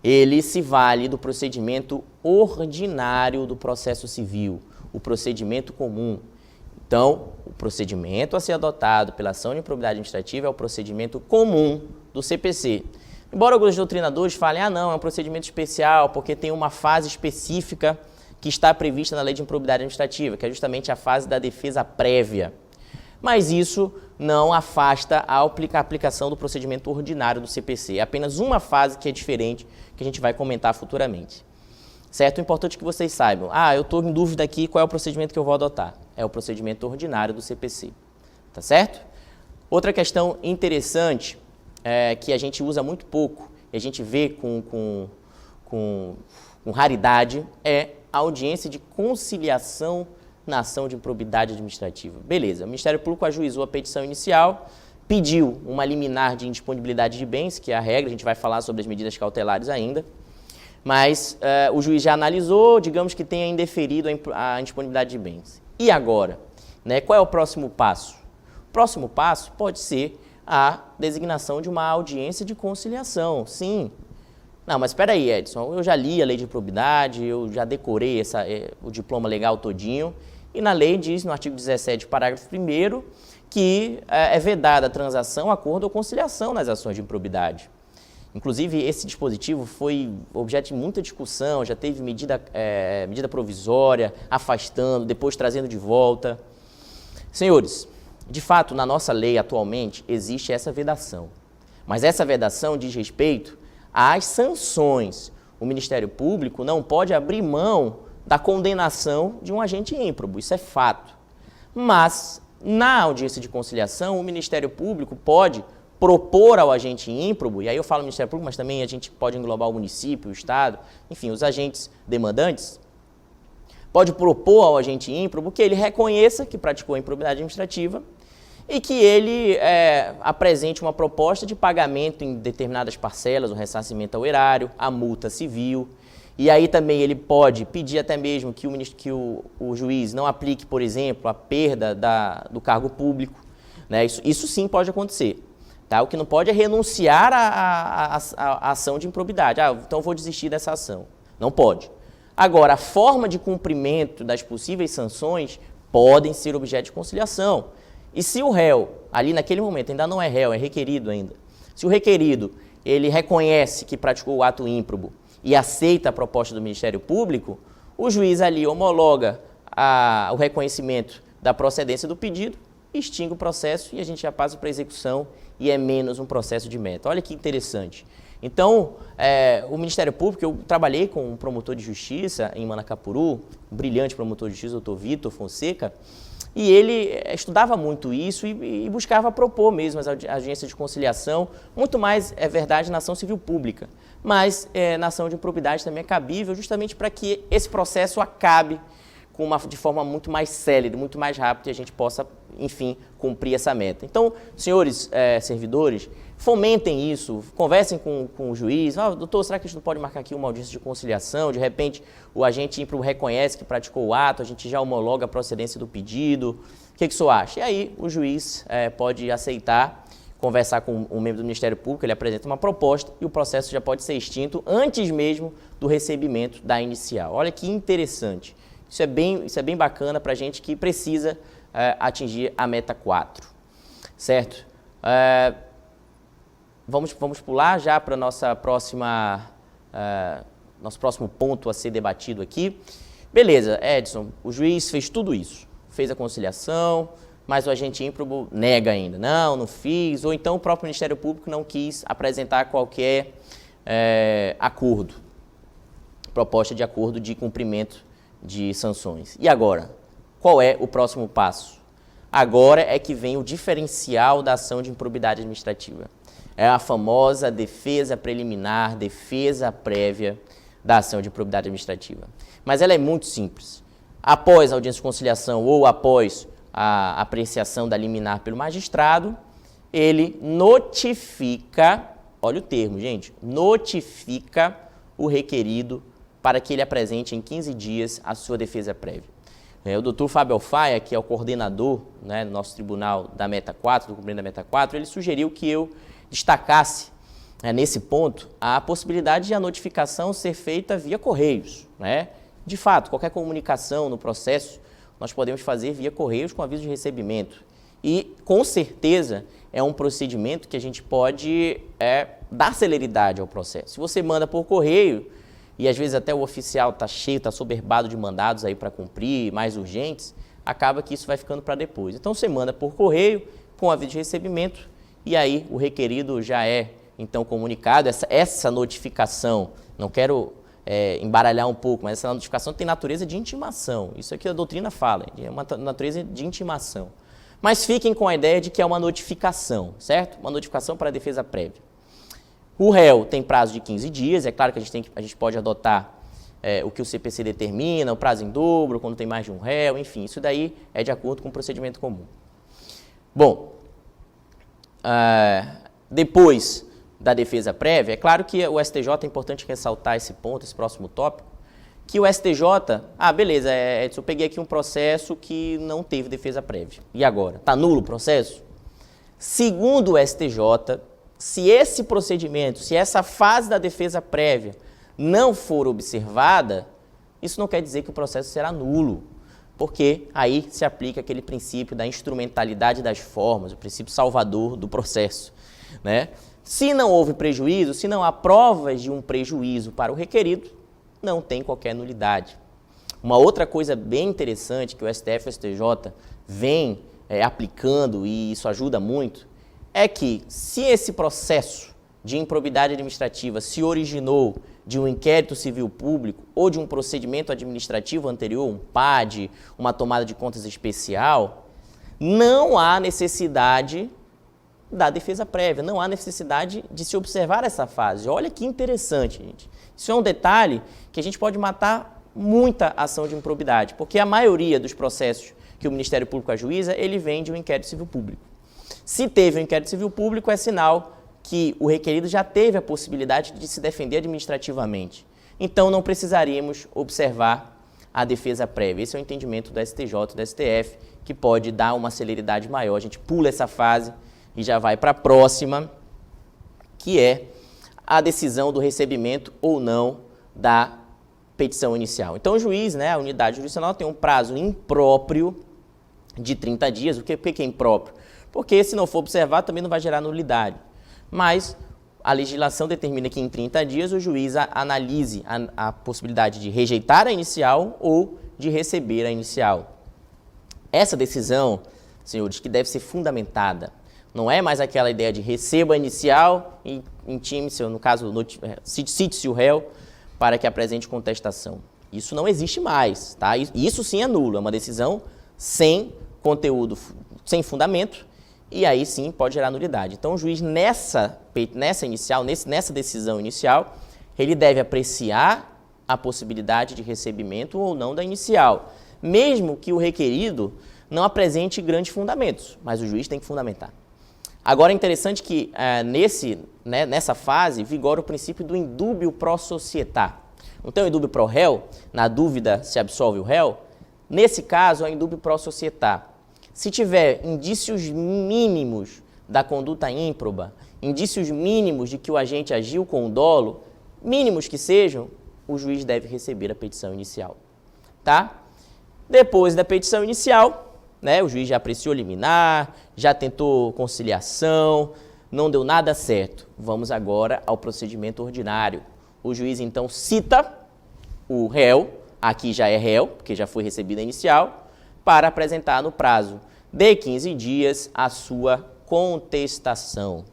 ele se vale do procedimento ordinário do processo civil, o procedimento comum. Então, o procedimento a ser adotado pela ação de improbidade administrativa é o procedimento comum do CPC. Embora alguns doutrinadores falem, não, é um procedimento especial porque tem uma fase específica que está prevista na Lei de Improbidade Administrativa, que é justamente a fase da defesa prévia. Mas isso não afasta a aplicação do procedimento ordinário do CPC. É apenas uma fase que é diferente, que a gente vai comentar futuramente. Certo? O importante é que vocês saibam. Eu estou em dúvida aqui qual é o procedimento que eu vou adotar. É o procedimento ordinário do CPC. Tá certo? Outra questão interessante, que a gente usa muito pouco, e a gente vê com raridade, é a audiência de conciliação na ação de improbidade administrativa. Beleza, o Ministério Público ajuizou a petição inicial, pediu uma liminar de indisponibilidade de bens, que é a regra, a gente vai falar sobre as medidas cautelares ainda, mas o juiz já analisou, digamos que tenha indeferido a indisponibilidade de bens. E agora? Né, qual é o próximo passo? O próximo passo pode ser a designação de uma audiência de conciliação, sim. Não, mas espera aí, Edson, eu já li a lei de improbidade, eu já decorei o diploma legal todinho, e na lei diz, no artigo 17, parágrafo 1º, que é vedada a transação, acordo ou conciliação nas ações de improbidade. Inclusive, esse dispositivo foi objeto de muita discussão, já teve medida provisória, afastando, depois trazendo de volta. Senhores, de fato, na nossa lei atualmente existe essa vedação, mas essa vedação diz respeito às sanções. O Ministério Público não pode abrir mão da condenação de um agente ímprobo, isso é fato. Mas, na audiência de conciliação, o Ministério Público pode propor ao agente ímprobo, e aí eu falo Ministério Público, mas também a gente pode englobar o município, o Estado, enfim, os agentes demandantes, pode propor ao agente ímprobo que ele reconheça que praticou a improbidade administrativa e que ele apresente uma proposta de pagamento em determinadas parcelas, o ressarcimento ao erário, a multa civil. E aí também ele pode pedir até mesmo que o juiz não aplique, por exemplo, a perda do cargo público. Né? Isso sim pode acontecer. Tá? O que não pode é renunciar à ação de improbidade. Então eu vou desistir dessa ação. Não pode. Agora, a forma de cumprimento das possíveis sanções podem ser objeto de conciliação. E se o réu, ali naquele momento, ainda não é réu, é requerido ainda, se o requerido ele reconhece que praticou o ato ímprobo e aceita a proposta do Ministério Público, o juiz ali homologa o reconhecimento da procedência do pedido, extingue o processo e a gente já passa para a execução e é menos um processo de meta. Olha que interessante. Então, o Ministério Público, eu trabalhei com um promotor de justiça em Manacapuru, um brilhante promotor de justiça, o Dr. Vitor Fonseca, e ele estudava muito isso e buscava propor mesmo as agências de conciliação, muito mais, é verdade, na ação civil pública, mas na ação de improbidade também é cabível, justamente para que esse processo acabe de forma muito mais célere, muito mais rápida e a gente possa, enfim, cumprir essa meta. Então, senhores servidores, fomentem isso, conversem com o juiz. Doutor, será que a gente não pode marcar aqui uma audiência de conciliação? De repente, o agente ímprobo reconhece que praticou o ato, a gente já homologa a procedência do pedido. O que o senhor acha? E aí, o juiz pode aceitar, conversar com um membro do Ministério Público, ele apresenta uma proposta e o processo já pode ser extinto antes mesmo do recebimento da inicial. Olha que interessante. Isso é bem bacana para a gente que precisa atingir a meta 4, certo? Vamos pular já para nosso próximo ponto a ser debatido aqui. Beleza, Edson, o juiz fez tudo isso, fez a conciliação, mas o agente ímprobo nega ainda. Não fiz, ou então o próprio Ministério Público não quis apresentar qualquer acordo, proposta de acordo de cumprimento de sanções. E agora? Qual é o próximo passo? Agora é que vem o diferencial da ação de improbidade administrativa. É a famosa defesa preliminar, defesa prévia da ação de improbidade administrativa. Mas ela é muito simples. Após a audiência de conciliação ou após a apreciação da liminar pelo magistrado, ele notifica, olha o termo, gente, notifica o requerido para que ele apresente em 15 dias a sua defesa prévia. O doutor Fábio Alfaia, que é o coordenador do nosso tribunal da Meta 4, do cumprimento da Meta 4, ele sugeriu que eu destacasse, nesse ponto, a possibilidade de a notificação ser feita via correios. De fato, qualquer comunicação no processo, nós podemos fazer via correios com aviso de recebimento. E, com certeza, é um procedimento que a gente pode dar celeridade ao processo. Se você manda por correio, e às vezes até o oficial está cheio, está soberbado de mandados aí para cumprir, mais urgentes, acaba que isso vai ficando para depois. Então você manda por correio, com aviso de recebimento, e aí o requerido já é então comunicado. Essa notificação, não quero embaralhar um pouco, mas essa notificação tem natureza de intimação. Isso aqui a doutrina fala, é uma natureza de intimação. Mas fiquem com a ideia de que é uma notificação, certo? Uma notificação para a defesa prévia. O réu tem prazo de 15 dias, é claro que a gente pode adotar o que o CPC determina, o prazo em dobro, quando tem mais de um réu, enfim, isso daí é de acordo com o procedimento comum. Bom, depois da defesa prévia, é claro que o STJ, é importante ressaltar esse ponto, esse próximo tópico, que o STJ, beleza, Edson, eu peguei aqui um processo que não teve defesa prévia. E agora? Está nulo o processo? Segundo o STJ, se esse procedimento, se essa fase da defesa prévia não for observada, isso não quer dizer que o processo será nulo, porque aí se aplica aquele princípio da instrumentalidade das formas, o princípio salvador do processo, né? Se não houve prejuízo, se não há provas de um prejuízo para o requerido, não tem qualquer nulidade. Uma outra coisa bem interessante que o STF e o STJ vem aplicando, e isso ajuda muito, é que se esse processo de improbidade administrativa se originou de um inquérito civil público ou de um procedimento administrativo anterior, um PAD, uma tomada de contas especial, não há necessidade da defesa prévia, não há necessidade de se observar essa fase. Olha que interessante, gente. Isso é um detalhe que a gente pode matar muita ação de improbidade, porque a maioria dos processos que o Ministério Público ajuiza, ele vem de um inquérito civil público. Se teve um inquérito civil público, é sinal que o requerido já teve a possibilidade de se defender administrativamente. Então, não precisaríamos observar a defesa prévia. Esse é o entendimento do STJ e do STF, que pode dar uma celeridade maior. A gente pula essa fase e já vai para a próxima, que é a decisão do recebimento ou não da petição inicial. Então, o juiz, a unidade jurisdicional, tem um prazo impróprio de 30 dias. O que é impróprio? Porque, se não for observar, também não vai gerar nulidade. Mas a legislação determina que em 30 dias o juiz analise a possibilidade de rejeitar a inicial ou de receber a inicial. Essa decisão, senhores, que deve ser fundamentada. Não é mais aquela ideia de receba a inicial e intime-se, no caso, cite-se o réu para que apresente contestação. Isso não existe mais, tá? Isso sim é nulo, é uma decisão sem conteúdo, sem fundamento, e aí sim pode gerar nulidade. Então o juiz nessa decisão inicial, ele deve apreciar a possibilidade de recebimento ou não da inicial, mesmo que o requerido não apresente grandes fundamentos, mas o juiz tem que fundamentar. Agora é interessante que nessa fase vigora o princípio do indúbio pro societá. Não tem o indúbio pro réu, na dúvida se absolve o réu? Nesse caso é o indúbio pro societá. Se tiver indícios mínimos da conduta ímproba, indícios mínimos de que o agente agiu com dolo, mínimos que sejam, o juiz deve receber a petição inicial. Tá? Depois da petição inicial, o juiz já apreciou liminar, já tentou conciliação, não deu nada certo. Vamos agora ao procedimento ordinário. O juiz, então, cita o réu, aqui já é réu, porque já foi recebida a inicial, para apresentar no prazo de 15 dias a sua contestação.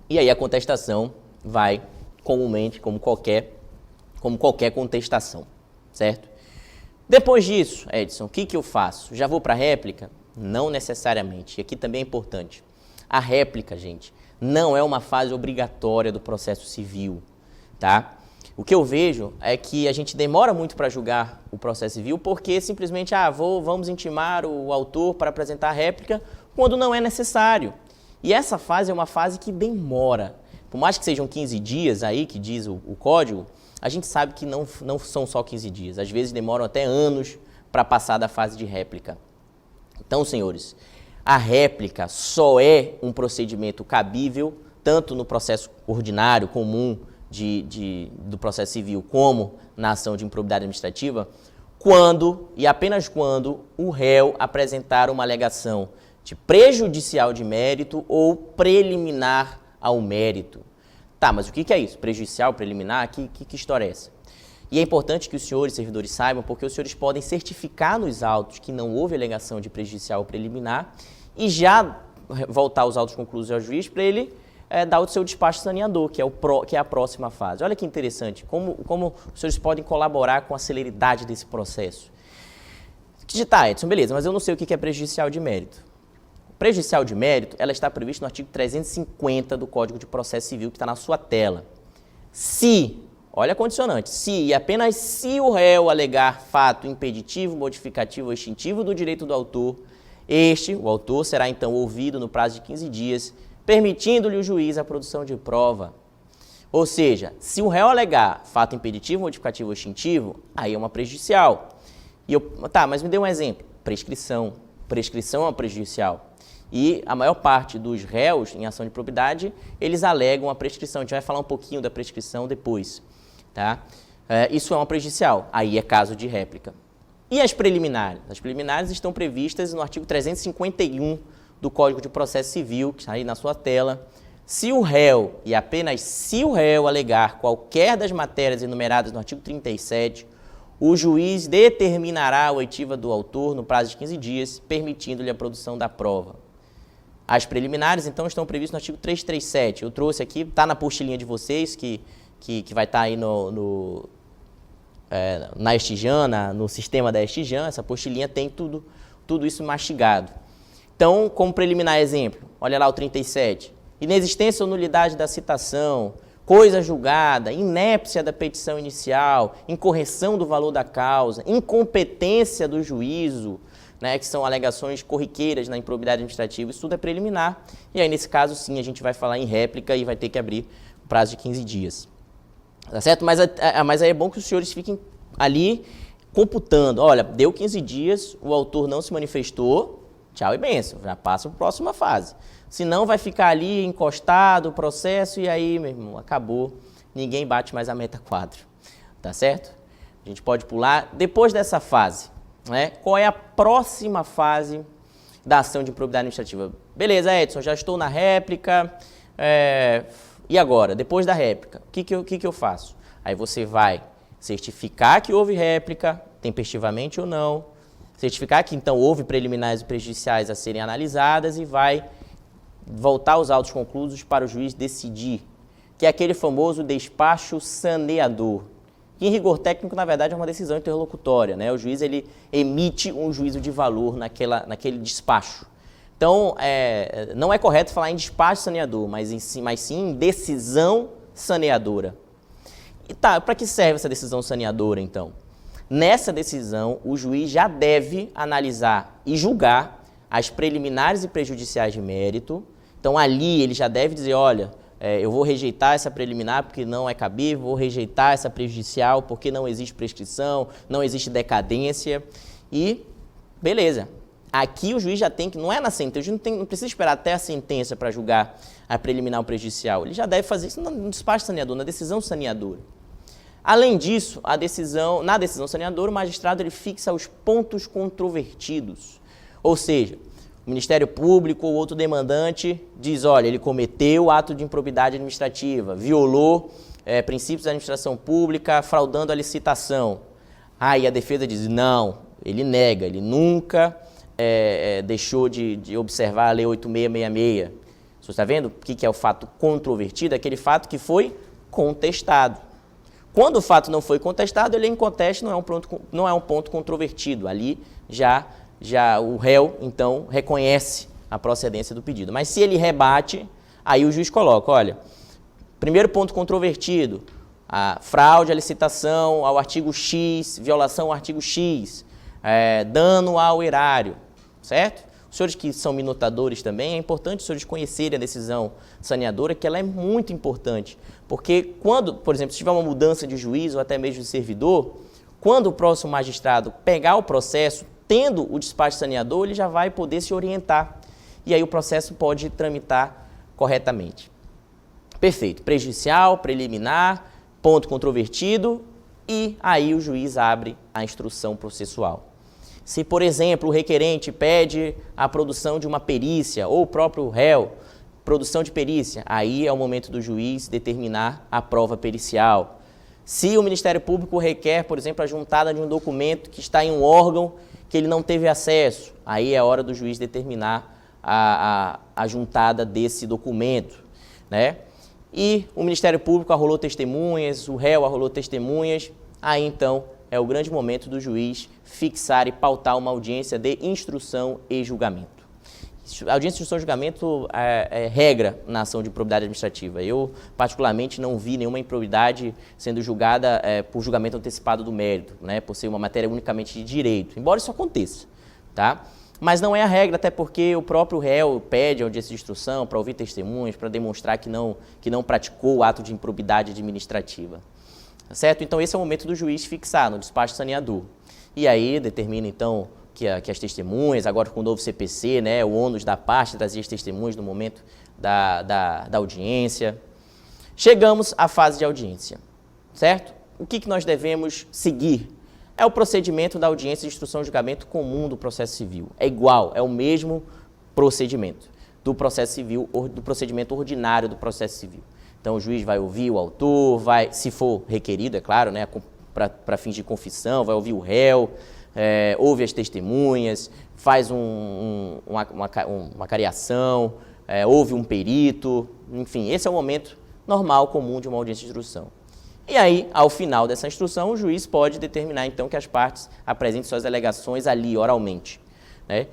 E aí a contestação vai comumente, como qualquer contestação, certo? Depois disso, Edson, o que eu faço? Já vou para a réplica? Não necessariamente. E aqui também é importante. A réplica, gente, não é uma fase obrigatória do processo civil, tá? O que eu vejo é que a gente demora muito para julgar o processo civil porque simplesmente, vamos intimar o autor para apresentar a réplica quando não é necessário. E essa fase é uma fase que demora. Por mais que sejam 15 dias aí, que diz o código, a gente sabe que não são só 15 dias. Às vezes demoram até anos para passar da fase de réplica. Então, senhores, a réplica só é um procedimento cabível, tanto no processo ordinário, comum, do processo civil, como na ação de improbidade administrativa, quando e apenas quando o réu apresentar uma alegação de prejudicial de mérito ou preliminar ao mérito. Tá, mas o que é isso? Prejudicial, preliminar? Que história é essa? E é importante que os senhores servidores saibam, porque os senhores podem certificar nos autos que não houve alegação de prejudicial ou preliminar e já voltar os autos conclusos ao juiz para ele dar o seu despacho saneador, que é a próxima fase. Olha que interessante, como os senhores podem colaborar com a celeridade desse processo. Tá, Edson, beleza, mas eu não sei o que é prejudicial de mérito. Prejudicial de mérito, ela está prevista no artigo 350 do Código de Processo Civil, que está na sua tela. Se, olha a condicionante, se e apenas se o réu alegar fato impeditivo, modificativo ou extintivo do direito do autor, o autor, será então ouvido no prazo de 15 dias, permitindo-lhe o juiz a produção de prova. Ou seja, se o réu alegar fato impeditivo, modificativo ou extintivo, aí é uma prejudicial. Tá, mas me dê um exemplo. Prescrição. Prescrição é uma prejudicial. E a maior parte dos réus em ação de improbidade, eles alegam a prescrição. A gente vai falar um pouquinho da prescrição depois. Tá? Isso é uma prejudicial. Aí é caso de réplica. E as preliminares? As preliminares estão previstas no artigo 351 do Código de Processo Civil, que está aí na sua tela. Se o réu, e apenas se o réu alegar qualquer das matérias enumeradas no artigo 37, o juiz determinará a oitiva do autor no prazo de 15 dias, permitindo-lhe a produção da prova. As preliminares, então, estão previstas no artigo 337. Eu trouxe aqui, está na apostilinha de vocês, que vai estar aí na Estijan, no sistema da Estijan. Essa apostilinha tem tudo isso mastigado. Então, como preliminar exemplo, olha lá o 37. Inexistência ou nulidade da citação, coisa julgada, inépcia da petição inicial, incorreção do valor da causa, incompetência do juízo, né, que são alegações corriqueiras na improbidade administrativa, isso tudo é preliminar. E aí, nesse caso, sim, a gente vai falar em réplica e vai ter que abrir o prazo de 15 dias. Tá certo? Mas aí é bom que os senhores fiquem ali computando. Olha, deu 15 dias, o autor não se manifestou, tchau e benção, já passa para a próxima fase. Senão vai ficar ali encostado o processo e aí, meu irmão, acabou, ninguém bate mais a meta quadro. Tá certo? A gente pode pular. Depois dessa fase, né, qual é a próxima fase da ação de improbidade administrativa? Beleza, Edson, já estou na réplica, e agora? Depois da réplica, o que eu faço? Aí você vai certificar que houve réplica, tempestivamente ou não, certificar que então houve preliminares e prejudiciais a serem analisadas e vai voltar os autos conclusos para o juiz decidir, que é aquele famoso despacho saneador. Que, em rigor técnico, na verdade, é uma decisão interlocutória, né? O juiz ele emite um juízo de valor naquele despacho. Então, não é correto falar em despacho saneador, mas sim em decisão saneadora. E tá, para que serve essa decisão saneadora, então? Nessa decisão, o juiz já deve analisar e julgar as preliminares e prejudiciais de mérito. Então, ali, ele já deve dizer, olha, eu vou rejeitar essa preliminar porque não é cabível, vou rejeitar essa prejudicial porque não existe prescrição, não existe decadência e beleza. Aqui o juiz já tem que, não é na sentença, o juiz não precisa esperar até a sentença para julgar a preliminar ou prejudicial, ele já deve fazer isso no despacho saneador, na decisão saneadora. Além disso, na decisão saneadora, o magistrado ele fixa os pontos controvertidos, ou seja, o Ministério Público ou outro demandante diz, olha, ele cometeu ato de improbidade administrativa, violou princípios da administração pública, fraudando a licitação. Aí a defesa diz, não, ele nega, ele nunca deixou de observar a Lei 8666. Você está vendo o que é o fato controvertido? Aquele fato que foi contestado. Quando o fato não foi contestado, ele é inconteste, não é um ponto controvertido. Ali já o réu, então, reconhece a procedência do pedido. Mas se ele rebate, aí o juiz coloca, olha, primeiro ponto controvertido, a fraude à licitação ao artigo X, violação ao artigo X, dano ao erário, certo? Os senhores que são minutadores também, é importante os senhores conhecerem a decisão saneadora, que ela é muito importante. Porque quando, por exemplo, se tiver uma mudança de juiz ou até mesmo de servidor, quando o próximo magistrado pegar o processo, tendo o despacho saneador, ele já vai poder se orientar. E aí o processo pode tramitar corretamente. Perfeito. Prejudicial, preliminar, ponto controvertido e aí o juiz abre a instrução processual. Se, por exemplo, o requerente pede a produção de uma perícia ou o próprio réu produção de perícia, aí é o momento do juiz determinar a prova pericial. Se o Ministério Público requer, por exemplo, a juntada de um documento que está em um órgão que ele não teve acesso, aí é hora do juiz determinar a juntada desse documento, né? E o Ministério Público arrolou testemunhas, o réu arrolou testemunhas, aí então é o grande momento do juiz fixar e pautar uma audiência de instrução e julgamento. A audiência de instrução e julgamento é regra na ação de improbidade administrativa. Eu, particularmente, não vi nenhuma improbidade sendo julgada por julgamento antecipado do mérito, né, por ser uma matéria unicamente de direito, embora isso aconteça, tá? Mas não é a regra, até porque o próprio réu pede audiência de instrução para ouvir testemunhas, para demonstrar que não praticou o ato de improbidade administrativa. Certo? Então, esse é o momento do juiz fixar no despacho saneador. E aí, determina, então, que as testemunhas, agora com o novo CPC, né, o ônus da parte trazer as testemunhas no momento da audiência. Chegamos à fase de audiência, certo? O que nós devemos seguir? É o procedimento da audiência de instrução e julgamento comum do processo civil. É igual, é o mesmo procedimento do processo civil, do procedimento ordinário do processo civil. Então, o juiz vai ouvir o autor, se for requerido, é claro, né, para fins de confissão, vai ouvir o réu, ouve as testemunhas, faz uma cariação, ouve um perito, enfim, esse é o momento normal, comum de uma audiência de instrução. E aí, ao final dessa instrução, o juiz pode determinar, então, que as partes apresentem suas alegações ali, oralmente, né?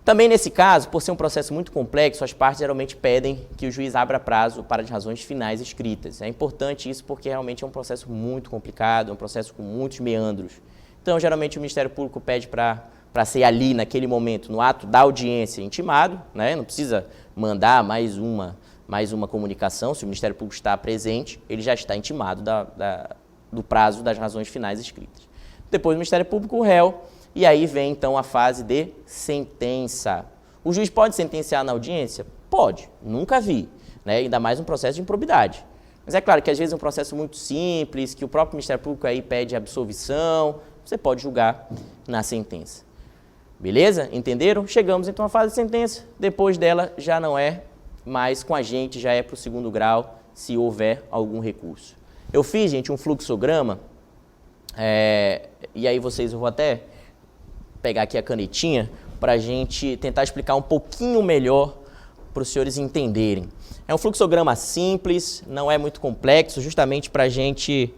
Também nesse caso, por ser um processo muito complexo, as partes geralmente pedem que o juiz abra prazo para as razões finais escritas. É importante isso porque realmente é um processo muito complicado, é um processo com muitos meandros. Então, geralmente, o Ministério Público pede para ser ali, naquele momento, no ato da audiência, intimado, né? Não precisa mandar mais uma comunicação. Se o Ministério Público está presente, ele já está intimado do prazo das razões finais escritas. Depois, o Ministério Público, o réu. E aí vem, então, a fase de sentença. O juiz pode sentenciar na audiência? Pode, nunca vi, né? Ainda mais um processo de improbidade. Mas é claro que às vezes é um processo muito simples, que o próprio Ministério Público aí pede absolvição, você pode julgar na sentença. Beleza? Entenderam? Chegamos então à fase de sentença, depois dela já não é mais com a gente, já é para o segundo grau, se houver algum recurso. Eu fiz, gente, um fluxograma, e aí eu vou até pegar aqui a canetinha para a gente tentar explicar um pouquinho melhor para os senhores entenderem. É um fluxograma simples, não é muito complexo, justamente para a gente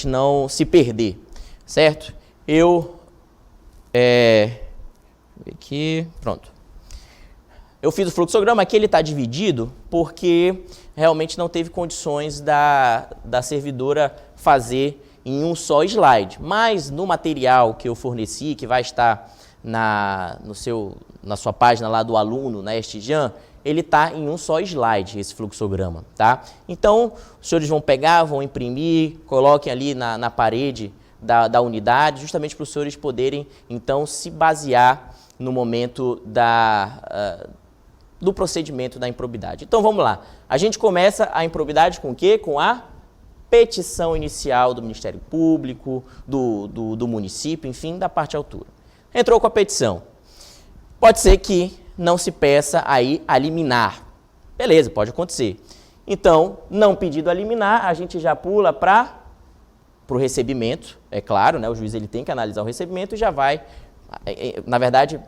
não se perder, certo? Aqui, pronto. Eu fiz o fluxograma, aqui ele está dividido porque realmente não teve condições da servidora fazer em um só slide, mas no material que eu forneci, que vai estar na sua página lá do aluno, na Estijan, ele está em um só slide, esse fluxograma, tá? Então, os senhores vão pegar, vão imprimir, coloquem ali na parede da unidade, justamente para os senhores poderem, então, se basear no momento do procedimento da improbidade. Então, vamos lá. A gente começa a improbidade com o quê? Com a petição inicial do Ministério Público, do município, enfim, da parte autora. Entrou com a petição. Pode ser que não se peça aí a liminar. Beleza, pode acontecer. Então, não pedido a liminar, a gente já pula para o recebimento, é claro, né? O juiz ele tem que analisar o recebimento e já vai, na verdade,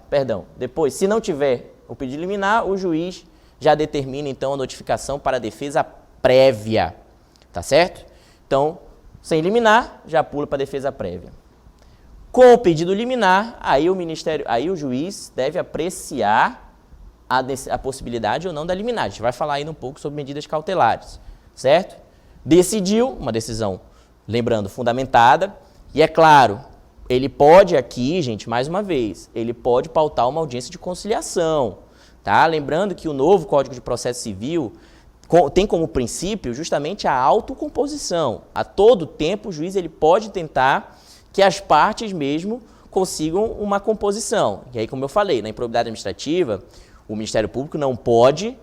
depois, se não tiver o pedido liminar, o juiz já determina, então, a notificação para a defesa prévia, tá certo? Então, sem liminar, já pula para a defesa prévia. Com o pedido liminar, aí o juiz deve apreciar a possibilidade ou não da liminar. A gente vai falar ainda um pouco sobre medidas cautelares, certo? Decidiu, uma decisão, lembrando, fundamentada, e é claro, ele pode aqui, gente, mais uma vez, ele pode pautar uma audiência de conciliação, tá? Lembrando que o novo Código de Processo Civil tem como princípio justamente a autocomposição. A todo tempo o juiz ele pode tentar que as partes mesmo consigam uma composição. E aí, como eu falei, na improbidade administrativa, o Ministério Público não pode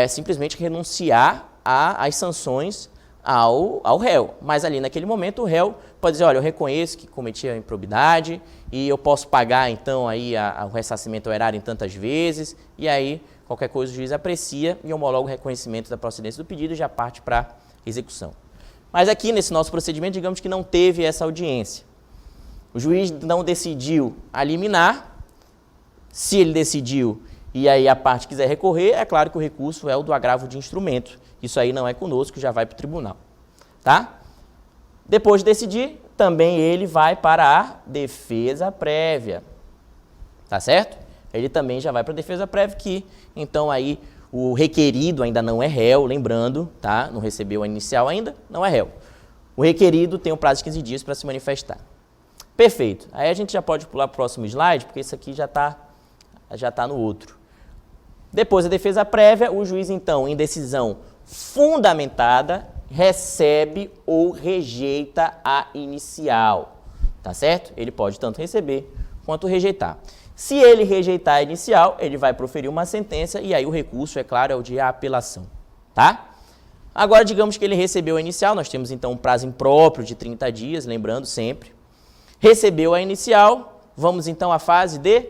simplesmente renunciar às sanções ao réu. Mas ali naquele momento o réu pode dizer, olha, eu reconheço que cometi a improbidade e eu posso pagar então aí o ressarcimento ao erário em tantas vezes, e aí qualquer coisa o juiz aprecia e homologa o reconhecimento da procedência do pedido e já parte para execução. Mas aqui nesse nosso procedimento, digamos que não teve essa audiência. O juiz não decidiu a liminar. Se ele decidiu e aí a parte quiser recorrer, é claro que o recurso é o do agravo de instrumento. Isso aí não é conosco, já vai para o tribunal. Tá? Depois de decidir, também ele vai para a defesa prévia. Tá certo? Ele também já vai para a defesa prévia, que então aí o requerido ainda não é réu, lembrando, tá? Não recebeu a inicial ainda, não é réu. O requerido tem um prazo de 15 dias para se manifestar. Perfeito. Aí a gente já pode pular para o próximo slide, porque isso aqui já tá no outro. Depois da defesa prévia, o juiz, então, em decisão fundamentada, recebe ou rejeita a inicial. Tá certo? Ele pode tanto receber quanto rejeitar. Se ele rejeitar a inicial, ele vai proferir uma sentença e aí o recurso, é claro, é o de apelação. Tá? Agora, digamos que ele recebeu a inicial, nós temos então um prazo impróprio de 30 dias, lembrando sempre. Recebeu a inicial, vamos então à fase de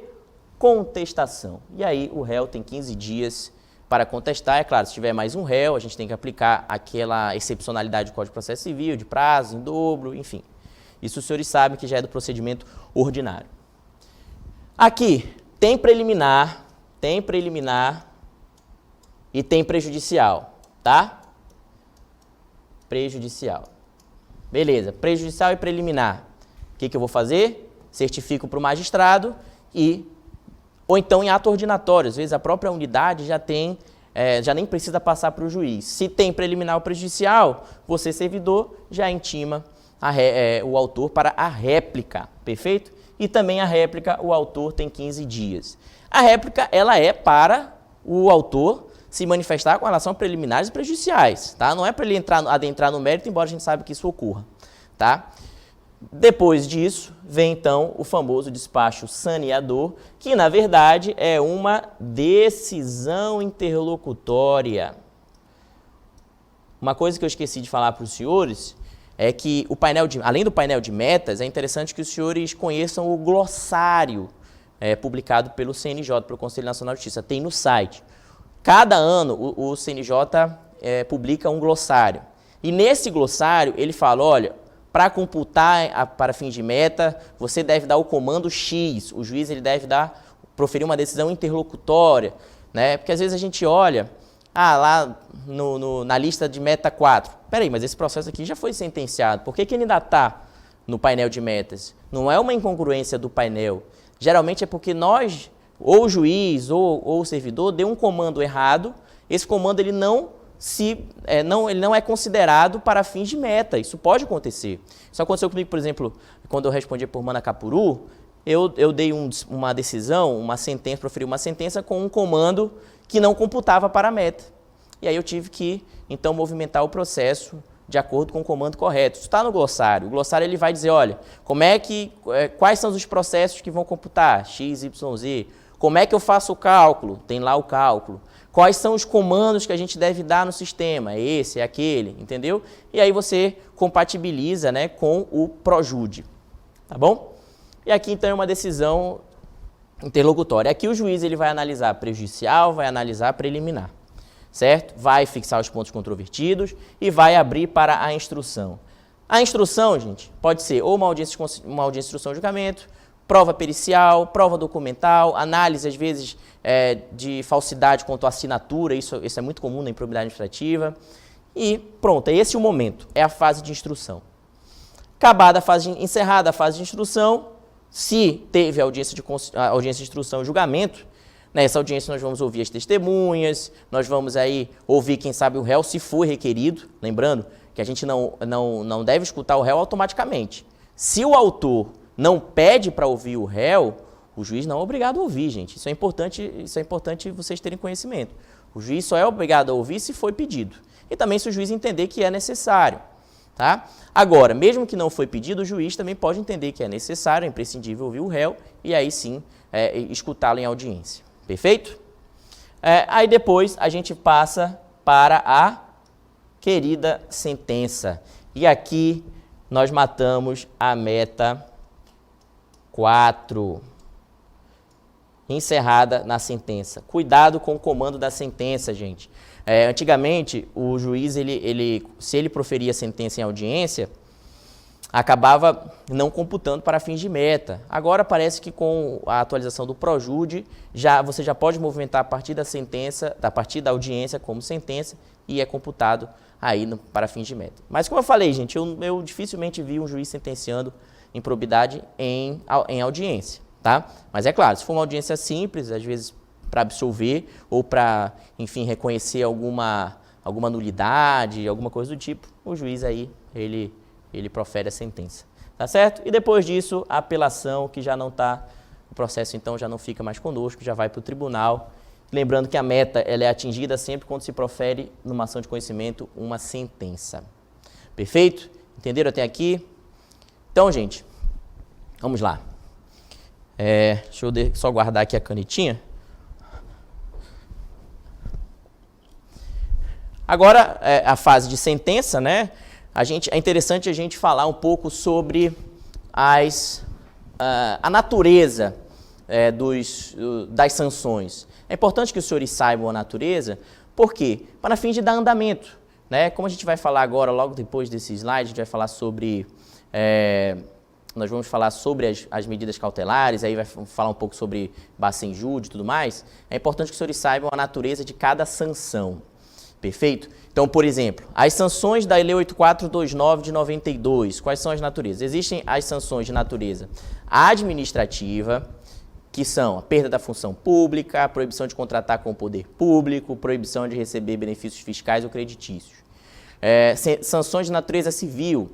contestação. E aí o réu tem 15 dias para contestar. É claro, se tiver mais um réu, a gente tem que aplicar aquela excepcionalidade do Código de Processo Civil, de prazo, em dobro, enfim. Isso os senhores sabem que já é do procedimento ordinário. Aqui, tem preliminar e tem prejudicial, tá? Prejudicial. Beleza, prejudicial e preliminar. O que eu vou fazer? Certifico para o magistrado ou então em ato ordinatório. Às vezes a própria unidade já tem, já nem precisa passar para o juiz. Se tem preliminar ou prejudicial, você, servidor, já intima o autor para a réplica, perfeito? E também a réplica, o autor tem 15 dias. A réplica, ela é para o autor se manifestar com relação a preliminares e prejudiciais, tá? Não é para ele adentrar no mérito, embora a gente saiba que isso ocorra, tá? Depois disso, vem então o famoso despacho saneador, que na verdade é uma decisão interlocutória. Uma coisa que eu esqueci de falar para os senhores é que além do painel de metas, é interessante que os senhores conheçam o glossário publicado pelo CNJ, pelo Conselho Nacional de Justiça, tem no site. Cada ano o CNJ publica um glossário. E nesse glossário ele fala, olha, para computar para fins de meta, você deve dar o comando X, o juiz ele deve proferir uma decisão interlocutória, né? Porque às vezes a gente olha, lá na lista de meta 4, peraí, mas esse processo aqui já foi sentenciado, por que ele ainda está no painel de metas? Não é uma incongruência do painel, geralmente é porque nós, ou o juiz ou o servidor, deu um comando errado, esse comando ele não é considerado para fins de meta. Isso pode acontecer. Isso aconteceu comigo, por exemplo, quando eu respondi por Manacapuru, eu dei uma decisão, proferi uma sentença com um comando que não computava para a meta. E aí eu tive que, então, movimentar o processo de acordo com o comando correto. Isso está no glossário. O glossário ele vai dizer, olha, quais são os processos que vão computar? X, Y, Z. Como é que eu faço o cálculo? Tem lá o cálculo. Quais são os comandos que a gente deve dar no sistema? É esse, é aquele, entendeu? E aí você compatibiliza, né, com o Projude, tá bom? E aqui então é uma decisão interlocutória. Aqui o juiz ele vai analisar prejudicial, vai analisar preliminar, certo? Vai fixar os pontos controvertidos e vai abrir para a instrução. A instrução, gente, pode ser ou uma audiência de instrução de julgamento, prova pericial, prova documental, análise, às vezes, de falsidade quanto à assinatura, isso é muito comum na improbidade administrativa. E pronto, é esse o momento, é a fase de instrução. Encerrada a fase de instrução, se teve audiência de instrução e julgamento, nessa audiência nós vamos ouvir as testemunhas, nós vamos aí ouvir, quem sabe, o réu, se for requerido, lembrando que a gente não deve escutar o réu automaticamente. Se o autor não pede para ouvir o réu, o juiz não é obrigado a ouvir, gente. Isso é importante vocês terem conhecimento. O juiz só é obrigado a ouvir se foi pedido. E também se o juiz entender que é necessário. Tá? Agora, mesmo que não foi pedido, o juiz também pode entender que é necessário, é imprescindível ouvir o réu e aí sim escutá-lo em audiência. Perfeito? Aí depois a gente passa para a querida sentença. E aqui nós matamos a meta 4. encerrada na sentença. Cuidado com o comando da sentença, gente. Antigamente, o juiz, se ele proferia a sentença em audiência, acabava não computando para fins de meta. Agora parece que com a atualização do ProJude, você já pode movimentar a partir da sentença, a partir da audiência como sentença, e é computado aí para fins de meta. Mas como eu falei, gente, eu dificilmente vi um juiz sentenciando improbidade em audiência, tá? Mas é claro, se for uma audiência simples, às vezes para absolver ou para, enfim, reconhecer alguma nulidade, alguma coisa do tipo, o juiz aí, ele profere a sentença, tá certo? E depois disso, a apelação, que já não está, o processo então já não fica mais conosco, já vai para o tribunal. Lembrando que a meta ela é atingida sempre quando se profere, numa ação de conhecimento, uma sentença. Perfeito? Entenderam até aqui? Então, gente, vamos lá. Deixa eu só guardar aqui a canetinha. Agora, a fase de sentença, né? É interessante a gente falar um pouco sobre a natureza das sanções. É importante que os senhores saibam a natureza, por quê? Para fins de dar andamento, né? Como a gente vai falar agora, logo depois desse slide, a gente vai falar sobre... nós vamos falar sobre as medidas cautelares, aí vai falar um pouco sobre bacen-júri e tudo mais. É importante que os senhores saibam a natureza de cada sanção. Perfeito? Então, por exemplo, as sanções da Lei 8429 de 92, quais são as naturezas? Existem as sanções de natureza administrativa, que são a perda da função pública, a proibição de contratar com o poder público, proibição de receber benefícios fiscais ou creditícios. Sanções de natureza civil,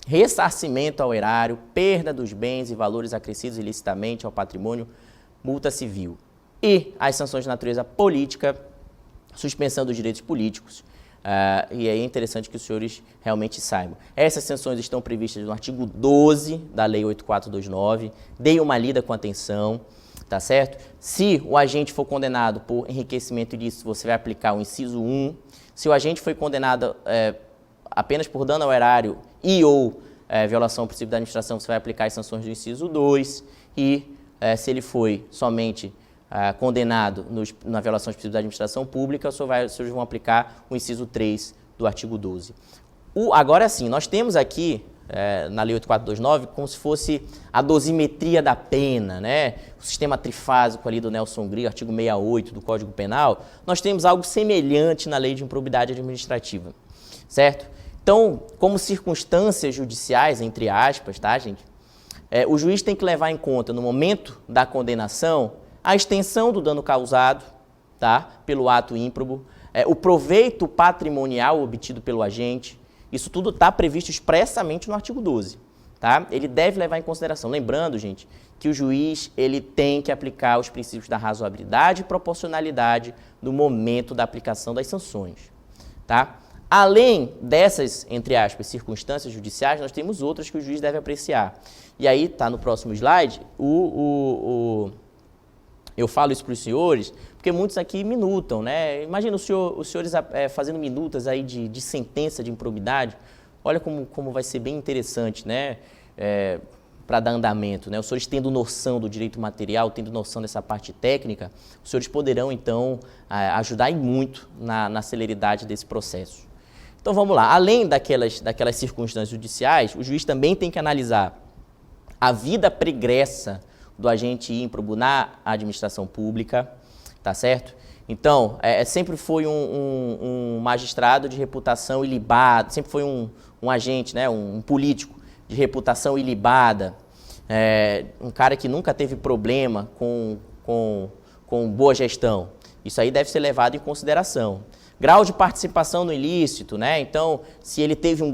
ressarcimento ao erário, perda dos bens e valores acrescidos ilicitamente ao patrimônio, multa civil. E as sanções de natureza política, suspensão dos direitos políticos, e aí é interessante que os senhores realmente saibam. Essas sanções estão previstas no artigo 12 da Lei 8429, deem uma lida com atenção, tá certo? Se o agente for condenado por enriquecimento ilícito, você vai aplicar o inciso 1. Se o agente foi condenado apenas por dano ao erário e ou violação ao princípio da administração, você vai aplicar as sanções do inciso 2. E se ele foi somente condenado na violação dos princípios da administração pública, os senhores vão aplicar o inciso 3 do artigo 12. Agora sim, nós temos aqui, na Lei 8429, como se fosse a dosimetria da pena, né? O sistema trifásico ali do Nelson Grill, artigo 68 do Código Penal, nós temos algo semelhante na Lei de Improbidade Administrativa, certo? Então, como circunstâncias judiciais, entre aspas, tá, gente? O juiz tem que levar em conta, no momento da condenação, a extensão do dano causado, tá, pelo ato ímprobo, o proveito patrimonial obtido pelo agente, isso tudo está previsto expressamente no artigo 12. Tá? Ele deve levar em consideração. Lembrando, gente, que o juiz ele tem que aplicar os princípios da razoabilidade e proporcionalidade no momento da aplicação das sanções. Tá? Além dessas, entre aspas, circunstâncias judiciais, nós temos outras que o juiz deve apreciar. E aí, está no próximo slide, eu falo isso para os senhores, porque muitos aqui minutam, né? Imagina os senhores fazendo minutas aí de sentença de improbidade. Olha como vai ser bem interessante, né? Para dar andamento, né? Os senhores tendo noção do direito material, tendo noção dessa parte técnica, os senhores poderão, então, ajudar muito na celeridade desse processo. Então, vamos lá. Além daquelas circunstâncias judiciais, o juiz também tem que analisar a vida pregressa do agente ímprobo na administração pública, tá certo? Então, sempre foi um magistrado de reputação ilibada, sempre foi um agente, né, um político de reputação ilibada, um cara que nunca teve problema com boa gestão. Isso aí deve ser levado em consideração. Grau de participação no ilícito, né? Então, se ele teve uma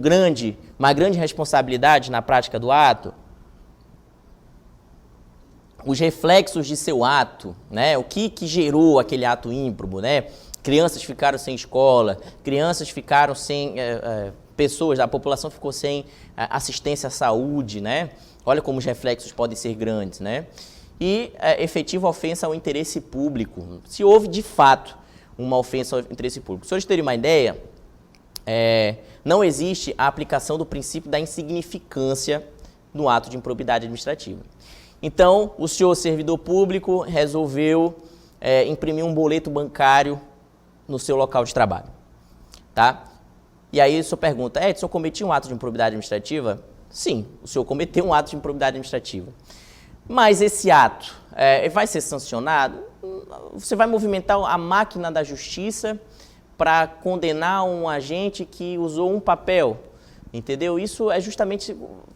grande responsabilidade na prática do ato, os reflexos de seu ato, né? O que gerou aquele ato ímprobo, né? Crianças ficaram sem escola, crianças ficaram sem... pessoas, a população ficou sem assistência à saúde, né? Olha como os reflexos podem ser grandes, né? E efetiva ofensa ao interesse público. Se houve, de fato, uma ofensa ao interesse público. Se vocês terem uma ideia, não existe a aplicação do princípio da insignificância no ato de improbidade administrativa. Então, o senhor servidor público resolveu imprimir um boleto bancário no seu local de trabalho, tá? E aí o senhor pergunta, o senhor cometiu um ato de improbidade administrativa? Sim, o senhor cometeu um ato de improbidade administrativa. Mas esse ato vai ser sancionado? Você vai movimentar a máquina da justiça para condenar um agente que usou um papel, entendeu? Isso é justamente,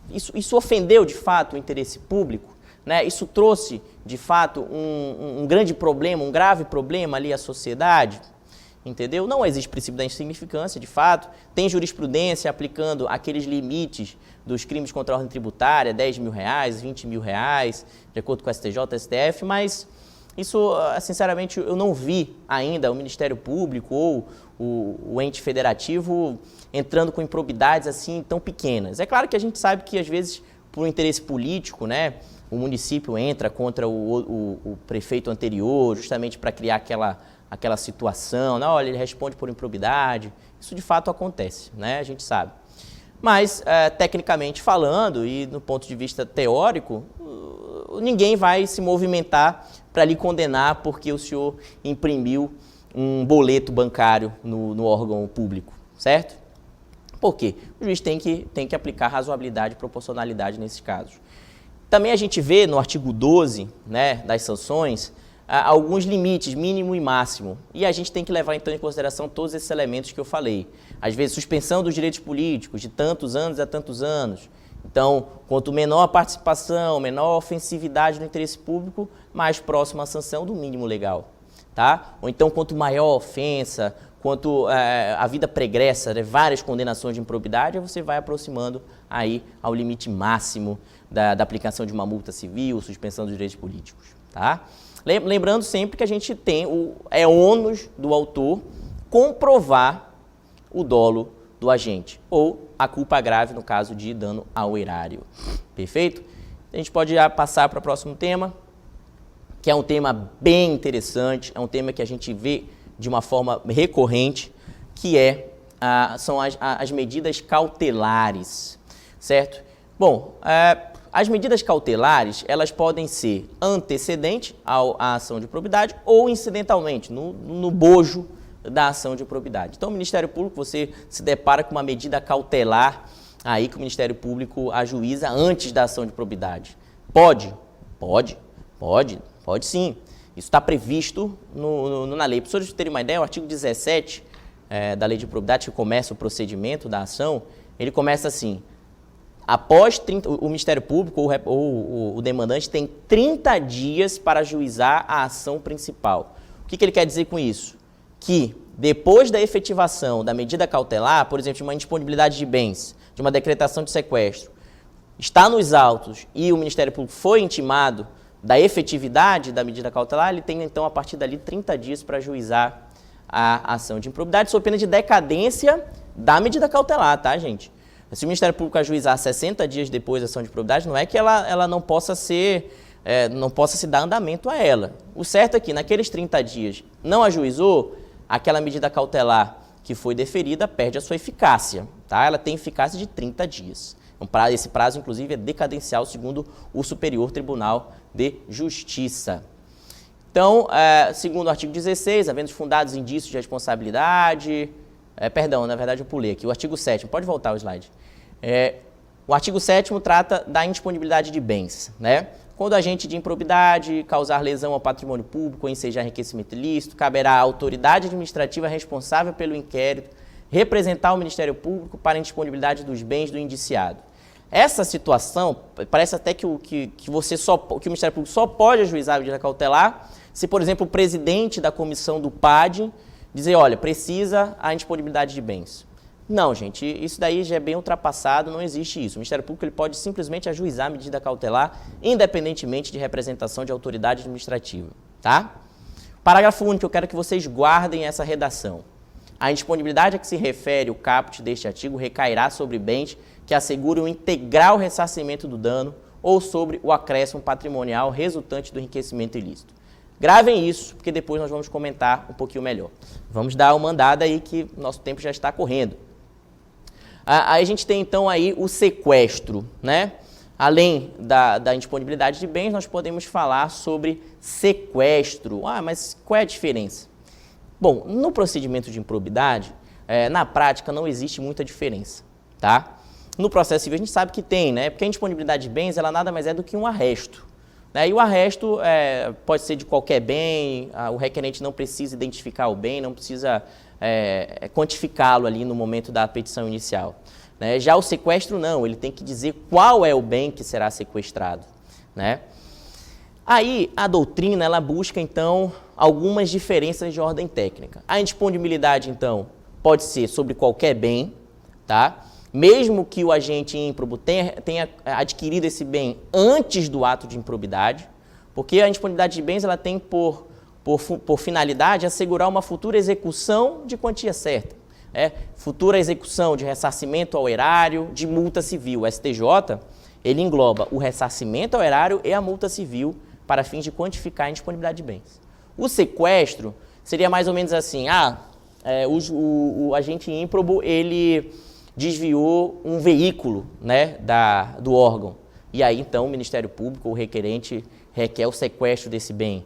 isso ofendeu de fato o interesse público, né? Isso trouxe de fato um grande problema, um grave problema ali à sociedade, entendeu? Não existe princípio da insignificância, de fato, tem jurisprudência aplicando aqueles limites dos crimes contra a ordem tributária, R$10 mil, R$20 mil, de acordo com o STJ, STF, mas isso, sinceramente, eu não vi ainda o Ministério Público ou o ente federativo entrando com improbidades assim tão pequenas. É claro que a gente sabe que, às vezes, por um interesse político, né, o município entra contra o prefeito anterior, justamente para criar aquela situação, né? Olha, ele responde por improbidade. Isso, de fato, acontece, né? A gente sabe. Mas, tecnicamente falando e no ponto de vista teórico, ninguém vai se movimentar para lhe condenar porque o senhor imprimiu um boleto bancário no órgão público, certo? Por quê? O juiz tem que aplicar razoabilidade e proporcionalidade nesses casos. Também a gente vê no artigo 12, né, das sanções, alguns limites, mínimo e máximo. E a gente tem que levar, então, em consideração todos esses elementos que eu falei. Às vezes, suspensão dos direitos políticos de tantos anos a tantos anos. Então, quanto menor a participação, menor a ofensividade do interesse público, mais próxima a sanção do mínimo legal, tá? Ou então, quanto maior a ofensa, quanto a vida pregressa, né, várias condenações de improbidade, você vai aproximando aí ao limite máximo da aplicação de uma multa civil, suspensão dos direitos políticos, tá? Lembrando sempre que a gente tem ônus do autor comprovar o dolo do agente, ou a culpa grave no caso de dano ao erário. Perfeito? A gente pode já passar para o próximo tema, que é um tema bem interessante, é um tema que a gente vê de uma forma recorrente, que são as medidas cautelares, certo? Bom, as medidas cautelares, elas podem ser antecedente à ação de improbidade ou incidentalmente, no bojo da ação de improbidade. Então, o Ministério Público, você se depara com uma medida cautelar aí que o Ministério Público ajuiza antes da ação de improbidade. Pode sim. Isso está previsto na lei. Para os senhores terem uma ideia, o artigo 17 da Lei de Improbidade, que começa o procedimento da ação, ele começa assim: após o Ministério Público ou o demandante tem 30 dias para ajuizar a ação principal. O que ele quer dizer com isso? Que depois da efetivação da medida cautelar, por exemplo, de uma indisponibilidade de bens, de uma decretação de sequestro, está nos autos e o Ministério Público foi intimado da efetividade da medida cautelar, ele tem então a partir dali 30 dias para ajuizar a ação de improbidade, sob pena de decadência da medida cautelar, tá, gente? Se o Ministério Público ajuizar 60 dias depois da ação de improbidade, não é que ela não possa se dar andamento a ela. O certo é que naqueles 30 dias não ajuizou, aquela medida cautelar que foi deferida perde a sua eficácia, tá? Ela tem eficácia de 30 dias. Esse prazo, inclusive, é decadencial, segundo o Superior Tribunal de Justiça. Então, segundo o artigo 16, havendo fundados indícios de responsabilidade... perdão, na verdade eu pulei aqui. O artigo 7º, pode voltar o slide. O artigo 7º trata da indisponibilidade de bens, né? Quando agente de improbidade causar lesão ao patrimônio público ou ensejar enriquecimento ilícito, caberá à autoridade administrativa responsável pelo inquérito representar o Ministério Público para a indisponibilidade dos bens do indiciado. Essa situação, parece até que o Ministério Público só pode ajuizar a medida cautelar se, por exemplo, o presidente da comissão do PAD dizer, olha, precisa a indisponibilidade de bens. Não, gente, isso daí já é bem ultrapassado, não existe isso. O Ministério Público ele pode simplesmente ajuizar a medida cautelar, independentemente de representação de autoridade administrativa, tá? Parágrafo único, eu quero que vocês guardem essa redação. A indisponibilidade a que se refere o caput deste artigo recairá sobre bens que assegurem o integral ressarcimento do dano ou sobre o acréscimo patrimonial resultante do enriquecimento ilícito. Gravem isso, porque depois nós vamos comentar um pouquinho melhor. Vamos dar uma andada aí que nosso tempo já está correndo. Aí a gente tem então aí o sequestro, né? Além da indisponibilidade de bens, nós podemos falar sobre sequestro. Ah, mas qual é a diferença? Bom, no procedimento de improbidade, na prática não existe muita diferença, tá? No processo civil a gente sabe que tem, né? Porque a indisponibilidade de bens, ela nada mais é do que um arresto, né? E o arresto pode ser de qualquer bem, o requerente não precisa identificar o bem, não precisa quantificá-lo ali no momento da petição inicial, né? Já o sequestro não, ele tem que dizer qual é o bem que será sequestrado, né? Aí a doutrina ela busca então algumas diferenças de ordem técnica. A indisponibilidade então pode ser sobre qualquer bem, tá? Mesmo que o agente ímprobo tenha adquirido esse bem antes do ato de improbidade, porque a indisponibilidade de bens ela tem por finalidade assegurar uma futura execução de quantia certa, futura execução de ressarcimento ao erário, de multa civil. O STJ ele engloba o ressarcimento ao erário e a multa civil para fins de quantificar a indisponibilidade de bens. O sequestro seria mais ou menos assim, o agente ímprobo ele desviou um veículo, né, do órgão, e aí então o Ministério Público, o requerente, requer o sequestro desse bem.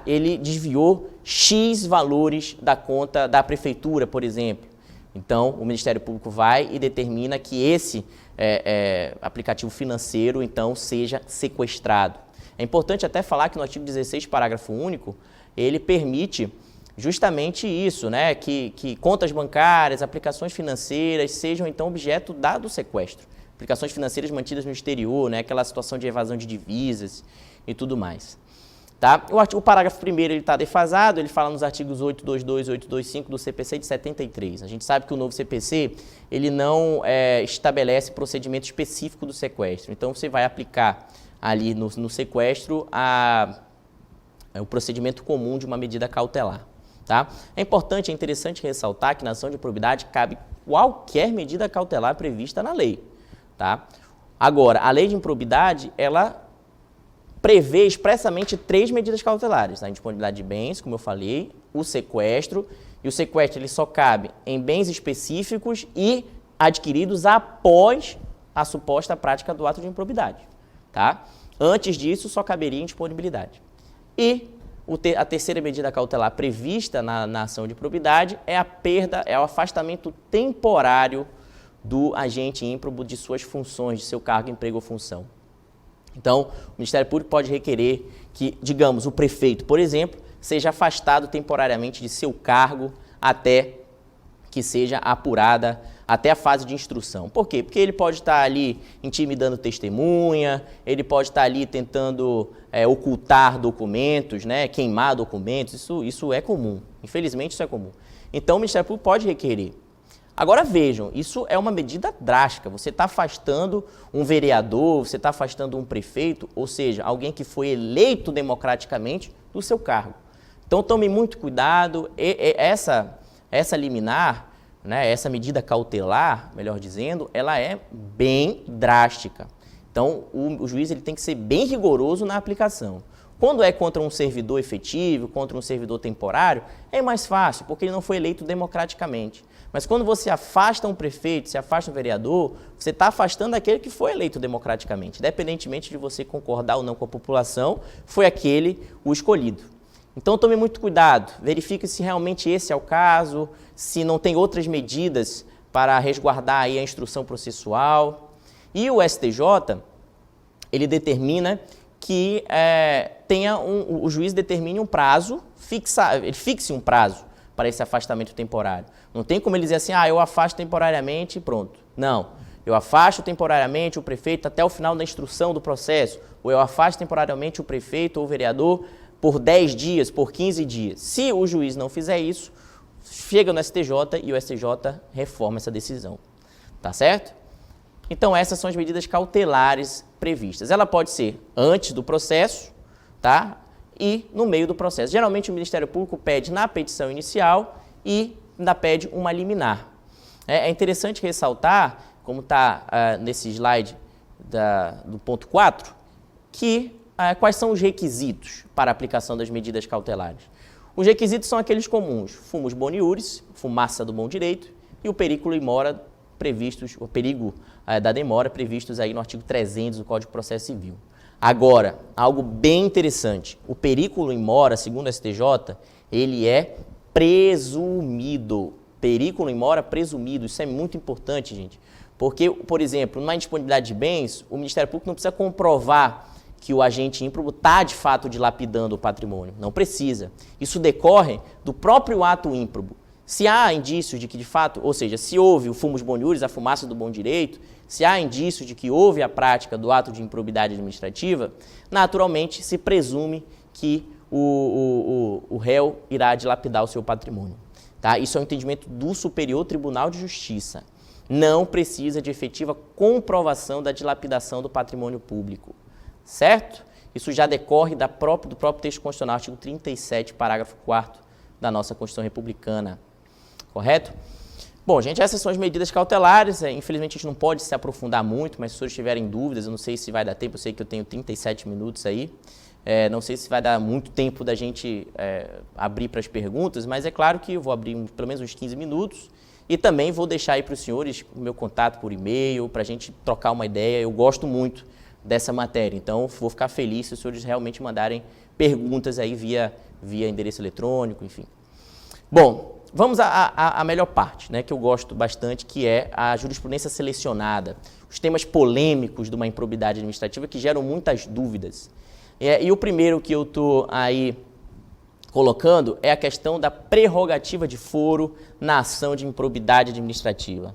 Ele desviou X valores da conta da prefeitura, por exemplo. Então o Ministério Público vai e determina que esse aplicativo financeiro então seja sequestrado. É importante até falar que no artigo 16, parágrafo único, ele permite justamente isso, né? Que contas bancárias, aplicações financeiras sejam então objeto do sequestro. Aplicações financeiras mantidas no exterior, né? Aquela situação de evasão de divisas e tudo mais. Tá? O parágrafo 1º está defasado, ele fala nos artigos 822 e 825 do CPC de 73. A gente sabe que o novo CPC ele não estabelece procedimento específico do sequestro. Então você vai aplicar ali no sequestro o procedimento comum de uma medida cautelar. Tá? É importante, é interessante ressaltar que na ação de improbidade cabe qualquer medida cautelar prevista na lei. Tá? Agora, a lei de improbidade, ela prevê expressamente 3 medidas cautelares: a indisponibilidade de bens, como eu falei, o sequestro, e o sequestro ele só cabe em bens específicos e adquiridos após a suposta prática do ato de improbidade. Tá? Antes disso, só caberia indisponibilidade. E a terceira medida cautelar prevista na ação de improbidade é a perda, é o afastamento temporário do agente ímprobo de suas funções, de seu cargo, emprego ou função. Então, o Ministério Público pode requerer que, digamos, o prefeito, por exemplo, seja afastado temporariamente de seu cargo até que seja apurada, até a fase de instrução. Por quê? Porque ele pode estar ali intimidando testemunha, ele pode estar ali tentando ocultar documentos, né, queimar documentos, isso é comum. Infelizmente, isso é comum. Então, o Ministério Público pode requerer. Agora vejam, isso é uma medida drástica, você está afastando um vereador, você está afastando um prefeito, ou seja, alguém que foi eleito democraticamente do seu cargo. Então tome muito cuidado, essa liminar, né, essa medida cautelar, melhor dizendo, ela é bem drástica. Então o juiz ele tem que ser bem rigoroso na aplicação. Quando é contra um servidor efetivo, contra um servidor temporário, é mais fácil, porque ele não foi eleito democraticamente. Mas quando você afasta um prefeito, se afasta um vereador, você está afastando aquele que foi eleito democraticamente. Independentemente de você concordar ou não com a população, foi aquele o escolhido. Então tome muito cuidado, verifique se realmente esse é o caso, se não tem outras medidas para resguardar aí a instrução processual. E o STJ, ele determina que o juiz determine um prazo, ele fixe um prazo para esse afastamento temporário. Não tem como ele dizer assim, eu afasto temporariamente e pronto. Não, eu afasto temporariamente o prefeito até o final da instrução do processo, ou eu afasto temporariamente o prefeito ou o vereador por 10 dias, por 15 dias. Se o juiz não fizer isso, chega no STJ e o STJ reforma essa decisão. Tá certo? Então essas são as medidas cautelares previstas. Ela pode ser antes do processo, tá? E no meio do processo. Geralmente o Ministério Público pede na petição inicial e ainda pede uma liminar. É interessante ressaltar, como está nesse slide do ponto 4, que quais são os requisitos para a aplicação das medidas cautelares. Os requisitos são aqueles comuns: fumus boni iuris, fumaça do bom direito, e o periculo in mora previstos, o perigo da demora previstos aí no artigo 300 do Código de Processo Civil. Agora, algo bem interessante, o perículo em mora, segundo o STJ, ele é presumido. Perículo em mora presumido, isso é muito importante, gente. Porque, por exemplo, numa indisponibilidade de bens, o Ministério Público não precisa comprovar que o agente ímprobo está, de fato, dilapidando o patrimônio. Não precisa. Isso decorre do próprio ato ímprobo. Se há indícios de que, de fato, ou seja, se houve o fumus boniuris, a fumaça do bom direito, se há indícios de que houve a prática do ato de improbidade administrativa, naturalmente se presume que o réu irá dilapidar o seu patrimônio. Tá? Isso é um entendimento do Superior Tribunal de Justiça. Não precisa de efetiva comprovação da dilapidação do patrimônio público. Certo? Isso já decorre do próprio texto constitucional, artigo 37, parágrafo 4º da nossa Constituição Republicana. Correto? Bom, gente, essas são as medidas cautelares. Infelizmente, a gente não pode se aprofundar muito, mas se os senhores tiverem dúvidas, eu não sei se vai dar tempo, eu sei que eu tenho 37 minutos aí. Não sei se vai dar muito tempo da gente abrir para as perguntas, mas é claro que eu vou abrir pelo menos uns 15 minutos e também vou deixar aí para os senhores o meu contato por e-mail, para a gente trocar uma ideia. Eu gosto muito dessa matéria, então vou ficar feliz se os senhores realmente mandarem perguntas aí via endereço eletrônico, enfim. Bom, vamos à melhor parte, né, que eu gosto bastante, que é a jurisprudência selecionada, os temas polêmicos de uma improbidade administrativa que geram muitas dúvidas. E o primeiro que eu estou aí colocando é a questão da prerrogativa de foro na ação de improbidade administrativa.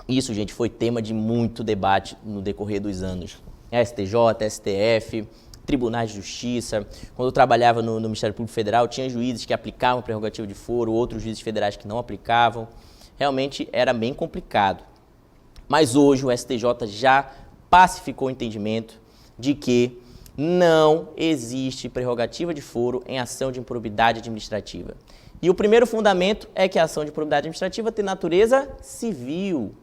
Isso, gente, foi tema de muito debate no decorrer dos anos. STJ, STF, tribunais de justiça. Quando eu trabalhava no Ministério Público Federal, tinha juízes que aplicavam a prerrogativa de foro, outros juízes federais que não aplicavam. Realmente era bem complicado. Mas hoje o STJ já pacificou o entendimento de que não existe prerrogativa de foro em ação de improbidade administrativa. E o primeiro fundamento é que a ação de improbidade administrativa tem natureza civil.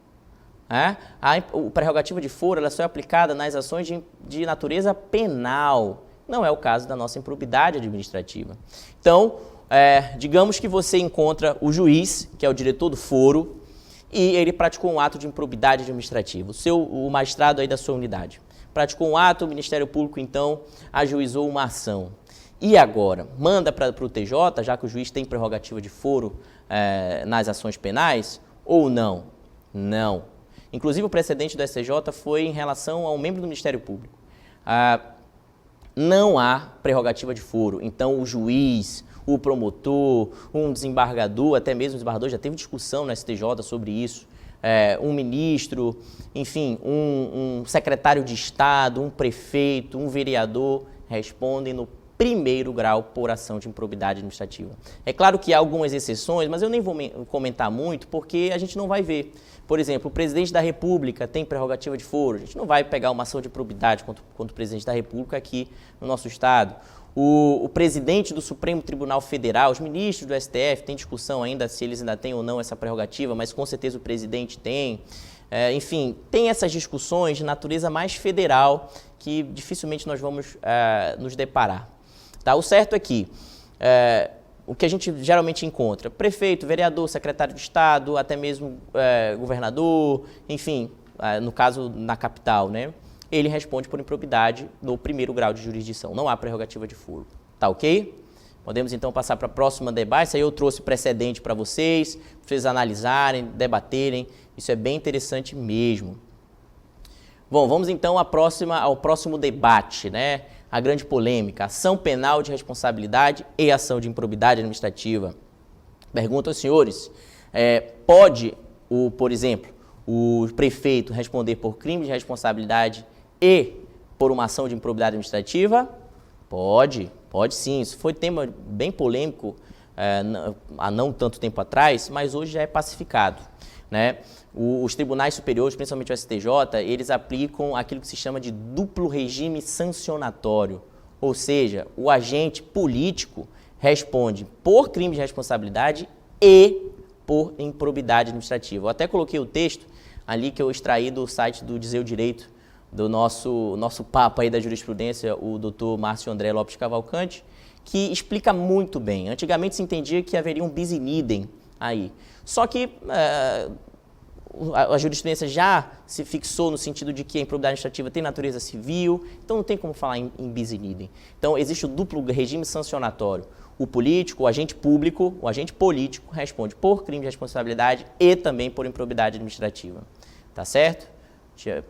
A prerrogativa de foro ela só é aplicada nas ações de natureza penal. Não é o caso da nossa improbidade administrativa. Então, digamos que você encontra o juiz, que é o diretor do foro, e ele praticou um ato de improbidade administrativa, o magistrado aí da sua unidade. Praticou um ato, o Ministério Público, então, ajuizou uma ação. E agora? Manda para o TJ, já que o juiz tem prerrogativa de foro nas ações penais, ou não? Não. Inclusive, o precedente do STJ foi em relação a um membro do Ministério Público. Não há prerrogativa de foro. Então, o juiz, o promotor, um desembargador, até mesmo o desembargador, já teve discussão no STJ sobre isso, um ministro, enfim, um secretário de Estado, um prefeito, um vereador, respondem no primeiro grau por ação de improbidade administrativa. É claro que há algumas exceções, mas eu nem vou comentar muito, porque a gente não vai ver. Por exemplo, o presidente da República tem prerrogativa de foro. A gente não vai pegar uma ação de improbidade contra o presidente da República aqui no nosso estado. O presidente do Supremo Tribunal Federal, os ministros do STF, tem discussão ainda se eles ainda têm ou não essa prerrogativa, mas com certeza o presidente tem. Enfim, tem essas discussões de natureza mais federal que dificilmente nós vamos nos deparar. Tá? O certo é que o que a gente geralmente encontra, prefeito, vereador, secretário de Estado, até mesmo governador, enfim, no caso na capital, né? Ele responde por improbidade no primeiro grau de jurisdição, não há prerrogativa de foro. Tá ok? Podemos então passar para a próxima debate. Isso aí eu trouxe precedente para vocês analisarem, debaterem, isso é bem interessante mesmo. Bom, vamos então ao próximo debate, né? A grande polêmica, ação penal de responsabilidade e ação de improbidade administrativa. Pergunto aos senhores, pode, por exemplo, o prefeito responder por crime de responsabilidade e por uma ação de improbidade administrativa? Pode sim. Isso foi tema bem polêmico há não tanto tempo atrás, mas hoje já é pacificado, né? Os tribunais superiores, principalmente o STJ, eles aplicam aquilo que se chama de duplo regime sancionatório, ou seja, o agente político responde por crime de responsabilidade e por improbidade administrativa. Eu até coloquei o texto ali que eu extraí do site do Dizer o Direito, do nosso papa aí da jurisprudência, o doutor Márcio André Lopes Cavalcante, que explica muito bem. Antigamente se entendia que haveria um bis in idem aí. Só que a jurisprudência já se fixou no sentido de que a improbidade administrativa tem natureza civil, então não tem como falar em bis in idem. Então, existe o duplo regime sancionatório. O político, o agente público, o agente político responde por crime de responsabilidade e também por improbidade administrativa. Tá certo?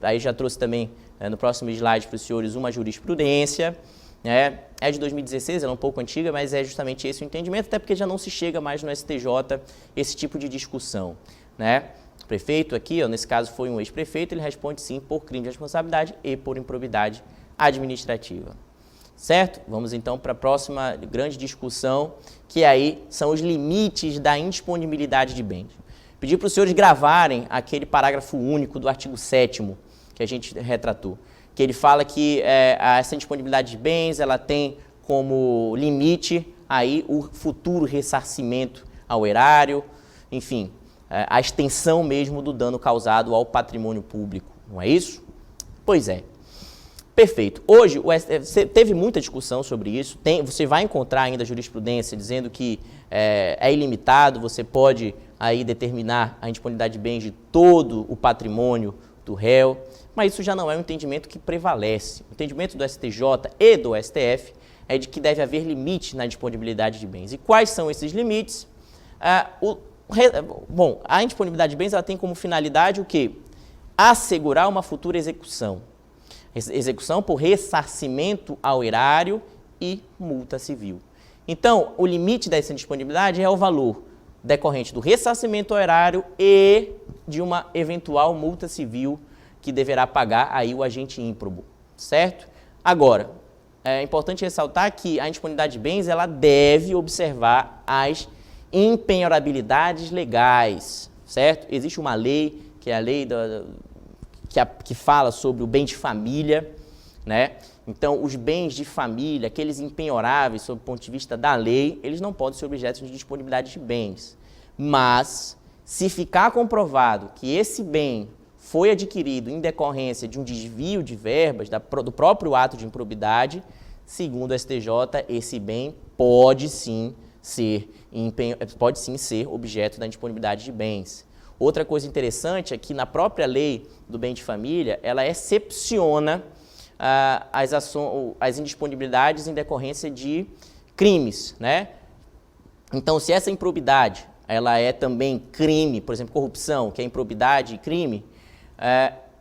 Aí já trouxe também, no próximo slide para os senhores, uma jurisprudência. É de 2016, ela é um pouco antiga, mas é justamente esse o entendimento, até porque já não se chega mais no STJ esse tipo de discussão. O prefeito aqui, nesse caso foi um ex-prefeito, ele responde sim por crime de responsabilidade e por improbidade administrativa. Certo? Vamos então para a próxima grande discussão, que aí são os limites da indisponibilidade de bens. Pedi para os senhores gravarem aquele parágrafo único do artigo 7º que a gente retratou, que ele fala que essa indisponibilidade de bens, ela tem como limite aí o futuro ressarcimento ao erário, enfim, a extensão mesmo do dano causado ao patrimônio público, não é isso? Pois é. Perfeito. Hoje, o STF teve muita discussão sobre isso, você vai encontrar ainda jurisprudência dizendo que é ilimitado, você pode aí determinar a indisponibilidade de bens de todo o patrimônio do réu, mas isso já não é um entendimento que prevalece. O entendimento do STJ e do STF é de que deve haver limite na disponibilidade de bens. E quais são esses limites? Bom, a indisponibilidade de bens ela tem como finalidade o quê? Assegurar uma futura execução. Execução por ressarcimento ao erário e multa civil. Então, o limite dessa disponibilidade é o valor decorrente do ressarcimento ao erário e de uma eventual multa civil que deverá pagar aí o agente ímprobo, certo? Agora, é importante ressaltar que a indisponibilidade de bens ela deve observar as impenhorabilidades legais, certo? Existe uma lei, que é a lei que fala sobre o bem de família, né? Então, os bens de família, aqueles impenhoráveis sob o ponto de vista da lei, eles não podem ser objeto de disponibilidade de bens. Mas, se ficar comprovado que esse bem foi adquirido em decorrência de um desvio de verbas do próprio ato de improbidade, segundo o STJ, esse bem pode sim ser objeto da indisponibilidade de bens. Outra coisa interessante é que na própria lei do bem de família, ela excepciona as indisponibilidades em decorrência de crimes, né? Então, se essa improbidade ela é também crime, por exemplo, corrupção, que é improbidade e crime,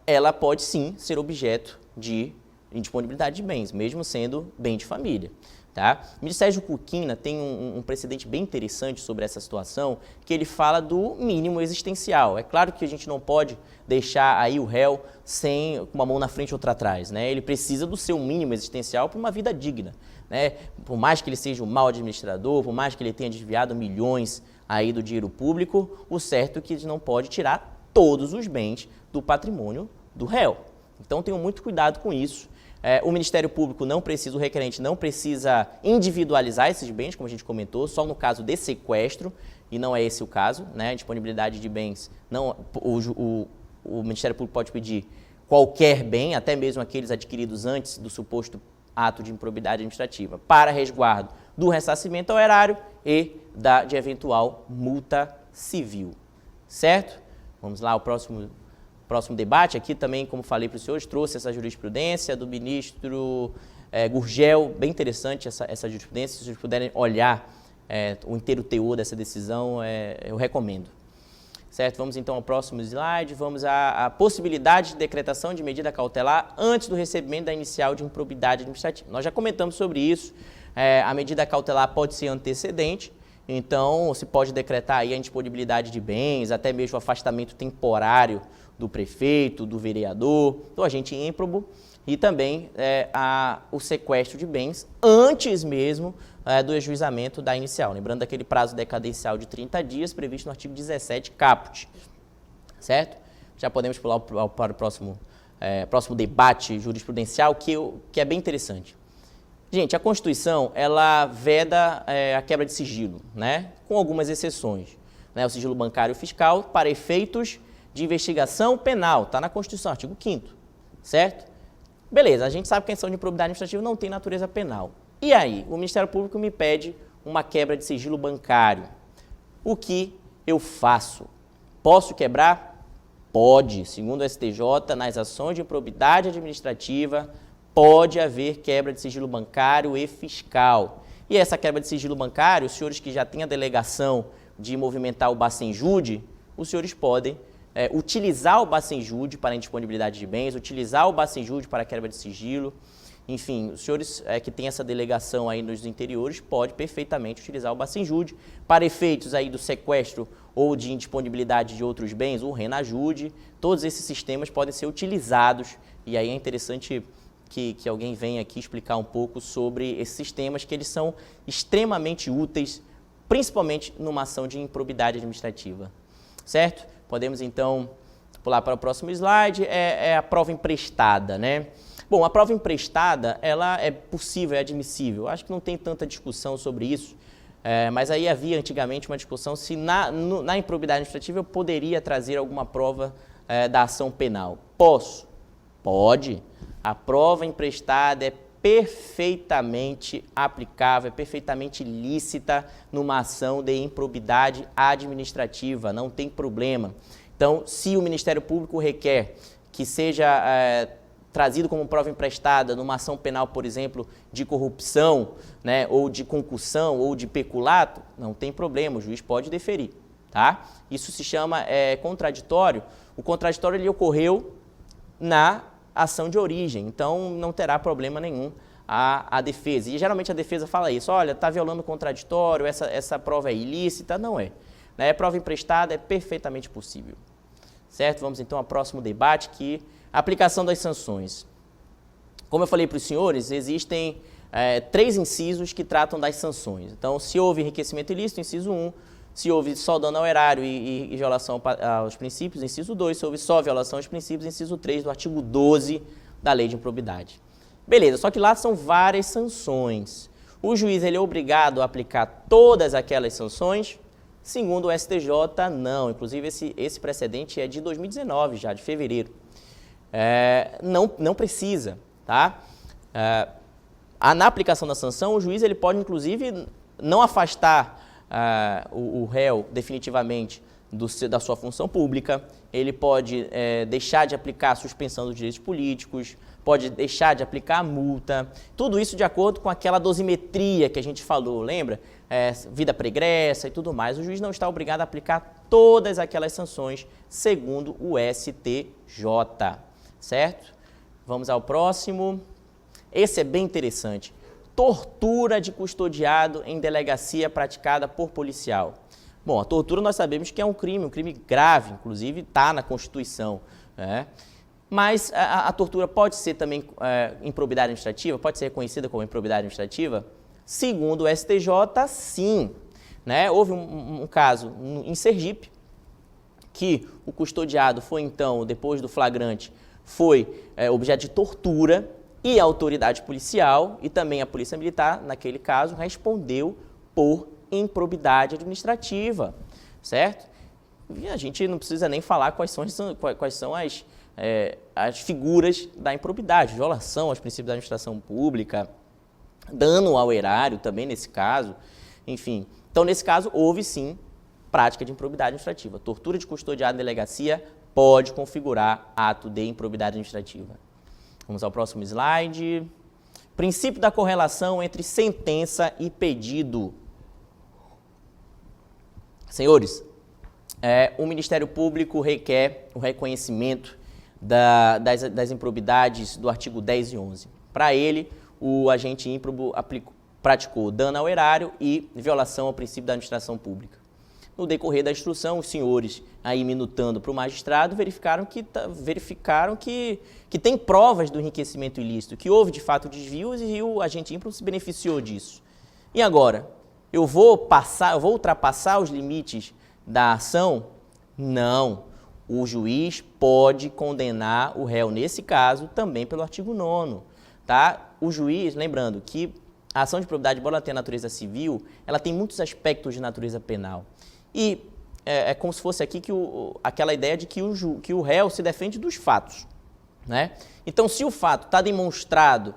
ela pode sim ser objeto de indisponibilidade de bens, mesmo sendo bem de família. Tá? O Ministério Sérgio Cuquina tem um precedente bem interessante sobre essa situação, que ele fala do mínimo existencial. É claro que a gente não pode deixar aí o réu com uma mão na frente e outra atrás, né? Ele precisa do seu mínimo existencial para uma vida digna, né? Por mais que ele seja um mau administrador, por mais que ele tenha desviado milhões aí do dinheiro público, o certo é que ele não pode tirar todos os bens do patrimônio do réu. Então tenham muito cuidado com isso. O Ministério Público o requerente não precisa individualizar esses bens, como a gente comentou, só no caso de sequestro, e não é esse o caso, né? A disponibilidade de bens, o Ministério Público pode pedir qualquer bem, até mesmo aqueles adquiridos antes do suposto ato de improbidade administrativa, para resguardo do ressarcimento ao erário e de eventual multa civil, certo? Vamos lá, o próximo debate aqui também, como falei para os senhores, trouxe essa jurisprudência do ministro Gurgel, bem interessante essa jurisprudência, se vocês puderem olhar o inteiro teor dessa decisão, eu recomendo. Certo? Vamos então ao próximo slide, vamos à possibilidade de decretação de medida cautelar antes do recebimento da inicial de improbidade administrativa. Nós já comentamos sobre isso, a medida cautelar pode ser antecedente, então se pode decretar aí a indisponibilidade de bens, até mesmo o afastamento temporário do prefeito, do vereador, do agente ímprobo e também o sequestro de bens antes mesmo do ajuizamento da inicial. Lembrando daquele prazo decadencial de 30 dias previsto no artigo 17 caput, certo? Já podemos pular para o próximo debate jurisprudencial, que é bem interessante. Gente, a Constituição, ela veda a quebra de sigilo, né? Com algumas exceções, né? O sigilo bancário e fiscal para efeitos de investigação penal, está na Constituição, artigo 5º, certo? Beleza, a gente sabe que a questão de improbidade administrativa não tem natureza penal. E aí, o Ministério Público me pede uma quebra de sigilo bancário. O que eu faço? Posso quebrar? Pode, segundo o STJ, nas ações de improbidade administrativa, pode haver quebra de sigilo bancário e fiscal. E essa quebra de sigilo bancário, os senhores que já têm a delegação de movimentar o Bacenjude, os senhores podem utilizar o Bacenjude para a indisponibilidade de bens, utilizar o Bacenjude para a quebra de sigilo. Enfim, os senhores que têm essa delegação aí nos interiores podem perfeitamente utilizar o Bacenjude para efeitos aí do sequestro ou de indisponibilidade de outros bens, o Renajude. Todos esses sistemas podem ser utilizados e aí é interessante que alguém venha aqui explicar um pouco sobre esses sistemas, que eles são extremamente úteis, principalmente numa ação de improbidade administrativa. Certo? Podemos então pular para o próximo slide, é a prova emprestada, né? Bom, a prova emprestada, ela é possível, é admissível. Acho que não tem tanta discussão sobre isso, mas aí havia antigamente uma discussão se na improbidade administrativa eu poderia trazer alguma prova da ação penal. Posso? Pode. A prova emprestada é perfeitamente aplicável, é perfeitamente lícita numa ação de improbidade administrativa, não tem problema. Então, se o Ministério Público requer que seja trazido como prova emprestada numa ação penal, por exemplo, de corrupção, né, ou de concussão, ou de peculato, não tem problema, o juiz pode deferir, tá? Isso se chama contraditório. O contraditório ele ocorreu na ação de origem, então não terá problema nenhum a defesa. E geralmente a defesa fala isso, olha, está violando o contraditório, essa prova é ilícita, não é. Né? Prova emprestada é perfeitamente possível. Certo? Vamos então ao próximo debate, que a aplicação das sanções. Como eu falei para os senhores, existem 3 incisos que tratam das sanções. Então, se houve enriquecimento ilícito, inciso 1, se houve só dano ao erário e violação aos princípios, inciso 2, se houve só violação aos princípios, inciso 3 do artigo 12 da Lei de Improbidade. Beleza, só que lá são várias sanções. O juiz ele é obrigado a aplicar todas aquelas sanções? Segundo o STJ, não. Inclusive, esse precedente é de 2019, já, de fevereiro. Não precisa, tá? Na aplicação da sanção, o juiz ele pode, inclusive, não afastar o réu definitivamente da sua função pública, ele pode deixar de aplicar a suspensão dos direitos políticos, pode deixar de aplicar a multa, tudo isso de acordo com aquela dosimetria que a gente falou, lembra? Vida pregressa e tudo mais. O juiz não está obrigado a aplicar todas aquelas sanções segundo o STJ, certo? Vamos ao próximo. Esse é bem interessante. Tortura de custodiado em delegacia praticada por policial. Bom, a tortura nós sabemos que é um crime grave, inclusive está na Constituição, né? Mas a tortura pode ser também improbidade administrativa, pode ser reconhecida como improbidade administrativa? Segundo o STJ, sim. Né? Houve um caso em Sergipe, que o custodiado foi então, depois do flagrante, foi objeto de tortura e a autoridade policial e também a polícia militar, naquele caso, respondeu por improbidade administrativa, certo? E a gente não precisa nem falar quais são as figuras da improbidade, violação aos princípios da administração pública, dano ao erário também nesse caso, enfim. Então, nesse caso, houve sim prática de improbidade administrativa. Tortura de custodiado em delegacia pode configurar ato de improbidade administrativa. Vamos ao próximo slide. Princípio da correlação entre sentença e pedido. Senhores, o Ministério Público requer o reconhecimento das improbidades do artigo 10 e 11. Para ele, o agente ímprobo praticou dano ao erário e violação ao princípio da administração pública. No decorrer da instrução, os senhores, aí minutando para o magistrado, verificaram que tem provas do enriquecimento ilícito, que houve de fato desvios e o agente ímprobo se beneficiou disso. E agora, eu vou ultrapassar os limites da ação? Não. O juiz pode condenar o réu, nesse caso, também pelo artigo 9º. Tá? O juiz, lembrando que a ação de improbidade, embora ela tenha natureza civil, ela tem muitos aspectos de natureza penal. E é como se fosse aqui aquela ideia de que o réu se defende dos fatos. Né? Então, se o fato está demonstrado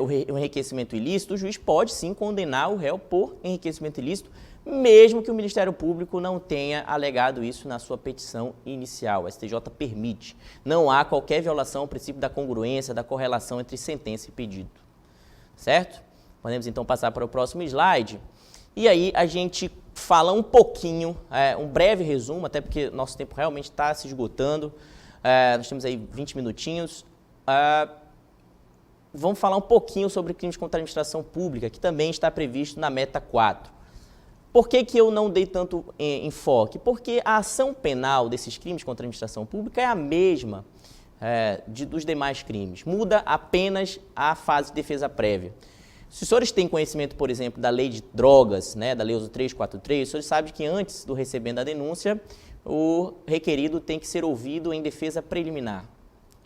o enriquecimento ilícito, o juiz pode sim condenar o réu por enriquecimento ilícito, mesmo que o Ministério Público não tenha alegado isso na sua petição inicial. O STJ permite. Não há qualquer violação ao princípio da congruência, da correlação entre sentença e pedido. Certo? Podemos então passar para o próximo slide. E aí a gente fala um pouquinho, um breve resumo, até porque nosso tempo realmente está se esgotando. Nós temos aí 20 minutinhos. Vamos falar um pouquinho sobre crimes contra a administração pública, que também está previsto na meta 4. Por que eu não dei tanto enfoque? Porque a ação penal desses crimes contra a administração pública é a mesma dos demais crimes. Muda apenas a fase de defesa prévia. Se os senhores têm conhecimento, por exemplo, da lei de drogas, né, da lei 11343, os senhores sabem que antes do recebimento da denúncia, o requerido tem que ser ouvido em defesa preliminar.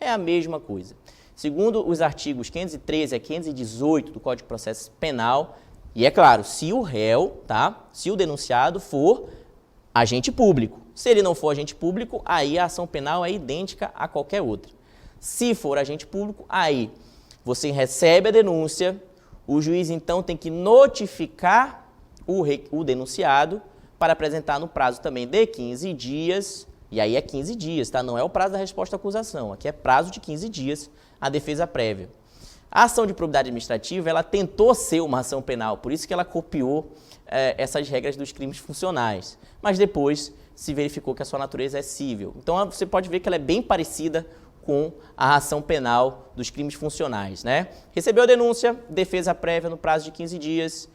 É a mesma coisa. Segundo os artigos 513 a 518 do Código de Processo Penal, e é claro, se o réu, se o denunciado for agente público. Se ele não for agente público, aí a ação penal é idêntica a qualquer outra. Se for agente público, aí você recebe a denúncia, o juiz então tem que notificar o denunciado para apresentar no prazo também de 15 dias, e aí é 15 dias, não é o prazo da resposta à acusação, aqui é prazo de 15 dias a defesa prévia. A ação de probidade administrativa, ela tentou ser uma ação penal, por isso que ela copiou essas regras dos crimes funcionais, mas depois se verificou que a sua natureza é cível. Então você pode ver que ela é bem parecida com a ação penal dos crimes funcionais, né? Recebeu a denúncia, defesa prévia no prazo de 15 dias,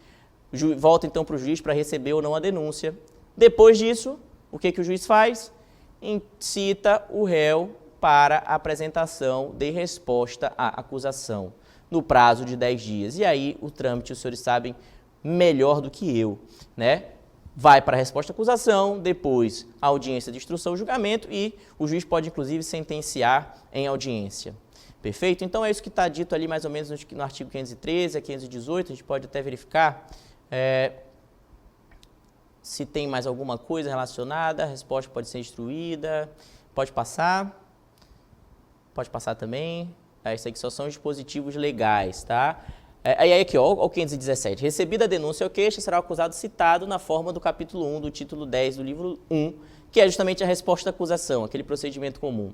volta então para o juiz para receber ou não a denúncia. Depois disso, o que o juiz faz? Incita o réu para a apresentação de resposta à acusação, no prazo de 10 dias. E aí o trâmite, os senhores sabem melhor do que eu, né? Vai para a resposta à acusação, depois a audiência de instrução e julgamento e o juiz pode, inclusive, sentenciar em audiência. Perfeito? Então, é isso que está dito ali, mais ou menos, no artigo 513 a 518. A gente pode até verificar se tem mais alguma coisa relacionada. A resposta pode ser instruída. Pode passar. Pode passar também. Isso aqui só são os dispositivos legais, tá? Aí aqui, ó, o 517. Recebida a denúncia ou queixa, será o acusado citado na forma do capítulo 1 do título 10 do livro 1, que é justamente a resposta à acusação, aquele procedimento comum.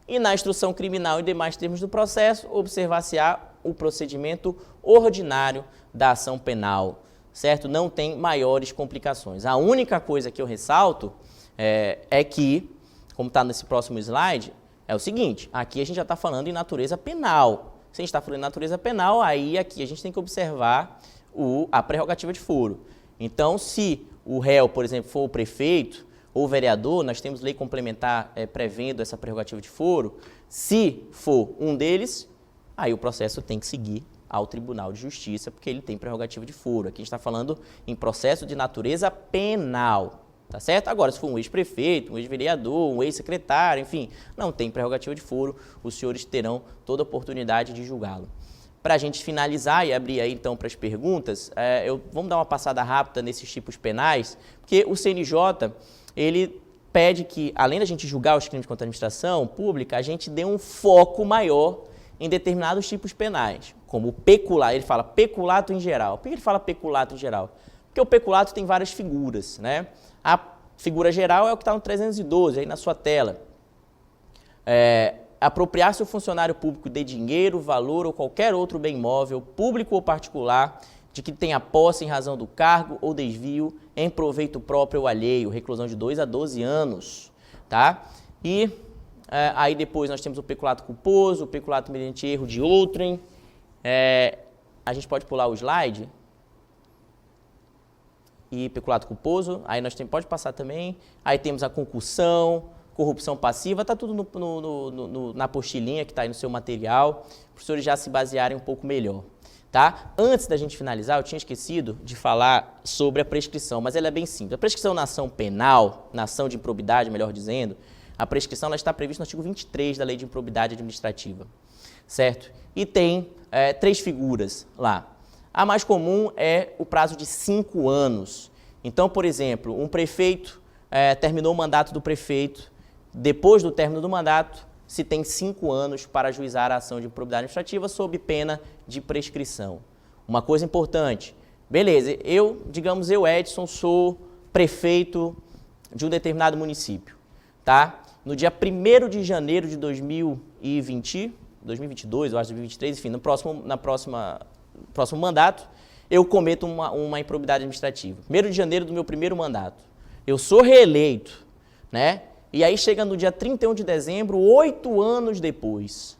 E na instrução criminal e demais termos do processo, observar-se-á o procedimento ordinário da ação penal, certo? Não tem maiores complicações. A única coisa que eu ressalto é que, como está nesse próximo slide, é o seguinte, aqui a gente já está falando em natureza penal. Se a gente está falando em natureza penal, aí aqui a gente tem que observar a prerrogativa de foro. Então, se o réu, por exemplo, for o prefeito ou o vereador, nós temos lei complementar prevendo essa prerrogativa de foro, se for um deles, aí o processo tem que seguir ao Tribunal de Justiça, porque ele tem prerrogativa de foro. Aqui a gente está falando em processo de natureza penal. Tá certo? Agora, se for um ex-prefeito, um ex-vereador, um ex-secretário, enfim, não tem prerrogativa de foro, os senhores terão toda a oportunidade de julgá-lo. Para a gente finalizar e abrir aí então para as perguntas, vamos dar uma passada rápida nesses tipos penais, porque o CNJ, ele pede que, além da gente julgar os crimes contra a administração pública, a gente dê um foco maior em determinados tipos penais, como o peculato. Ele fala peculato em geral. Por que ele fala peculato em geral? Porque o peculato tem várias figuras, né? A figura geral é o que está no 312, aí na sua tela. Apropriar-se o funcionário público de dinheiro, valor ou qualquer outro bem móvel, público ou particular, de que tenha posse em razão do cargo ou desvio em proveito próprio ou alheio, reclusão de 2 a 12 anos. Tá? E aí depois nós temos o peculato culposo, o peculato mediante erro de outrem. A gente pode pular o slide. E peculato culposo, aí nós temos, pode passar também, aí temos a concussão, corrupção passiva, está tudo na apostilinha que está aí no seu material, para os senhores já se basearem um pouco melhor. Tá? Antes da gente finalizar, eu tinha esquecido de falar sobre a prescrição, mas ela é bem simples. A prescrição na ação penal, na ação de improbidade, melhor dizendo, a prescrição ela está prevista no artigo 23 da Lei de Improbidade Administrativa, certo? E tem 3 figuras lá. A mais comum é o prazo de 5 anos. Então, por exemplo, um prefeito terminou o mandato do prefeito, depois do término do mandato, se tem 5 anos para ajuizar a ação de improbidade administrativa sob pena de prescrição. Uma coisa importante, Beleza, digamos eu, Edson, sou prefeito de um determinado município, tá? No dia 1º de janeiro de 2022, eu acho, 2023, enfim, no próximo mandato, eu cometo uma improbidade administrativa. 1º de janeiro do meu primeiro mandato. Eu sou reeleito, né? E aí chega no dia 31 de dezembro, 8 anos depois.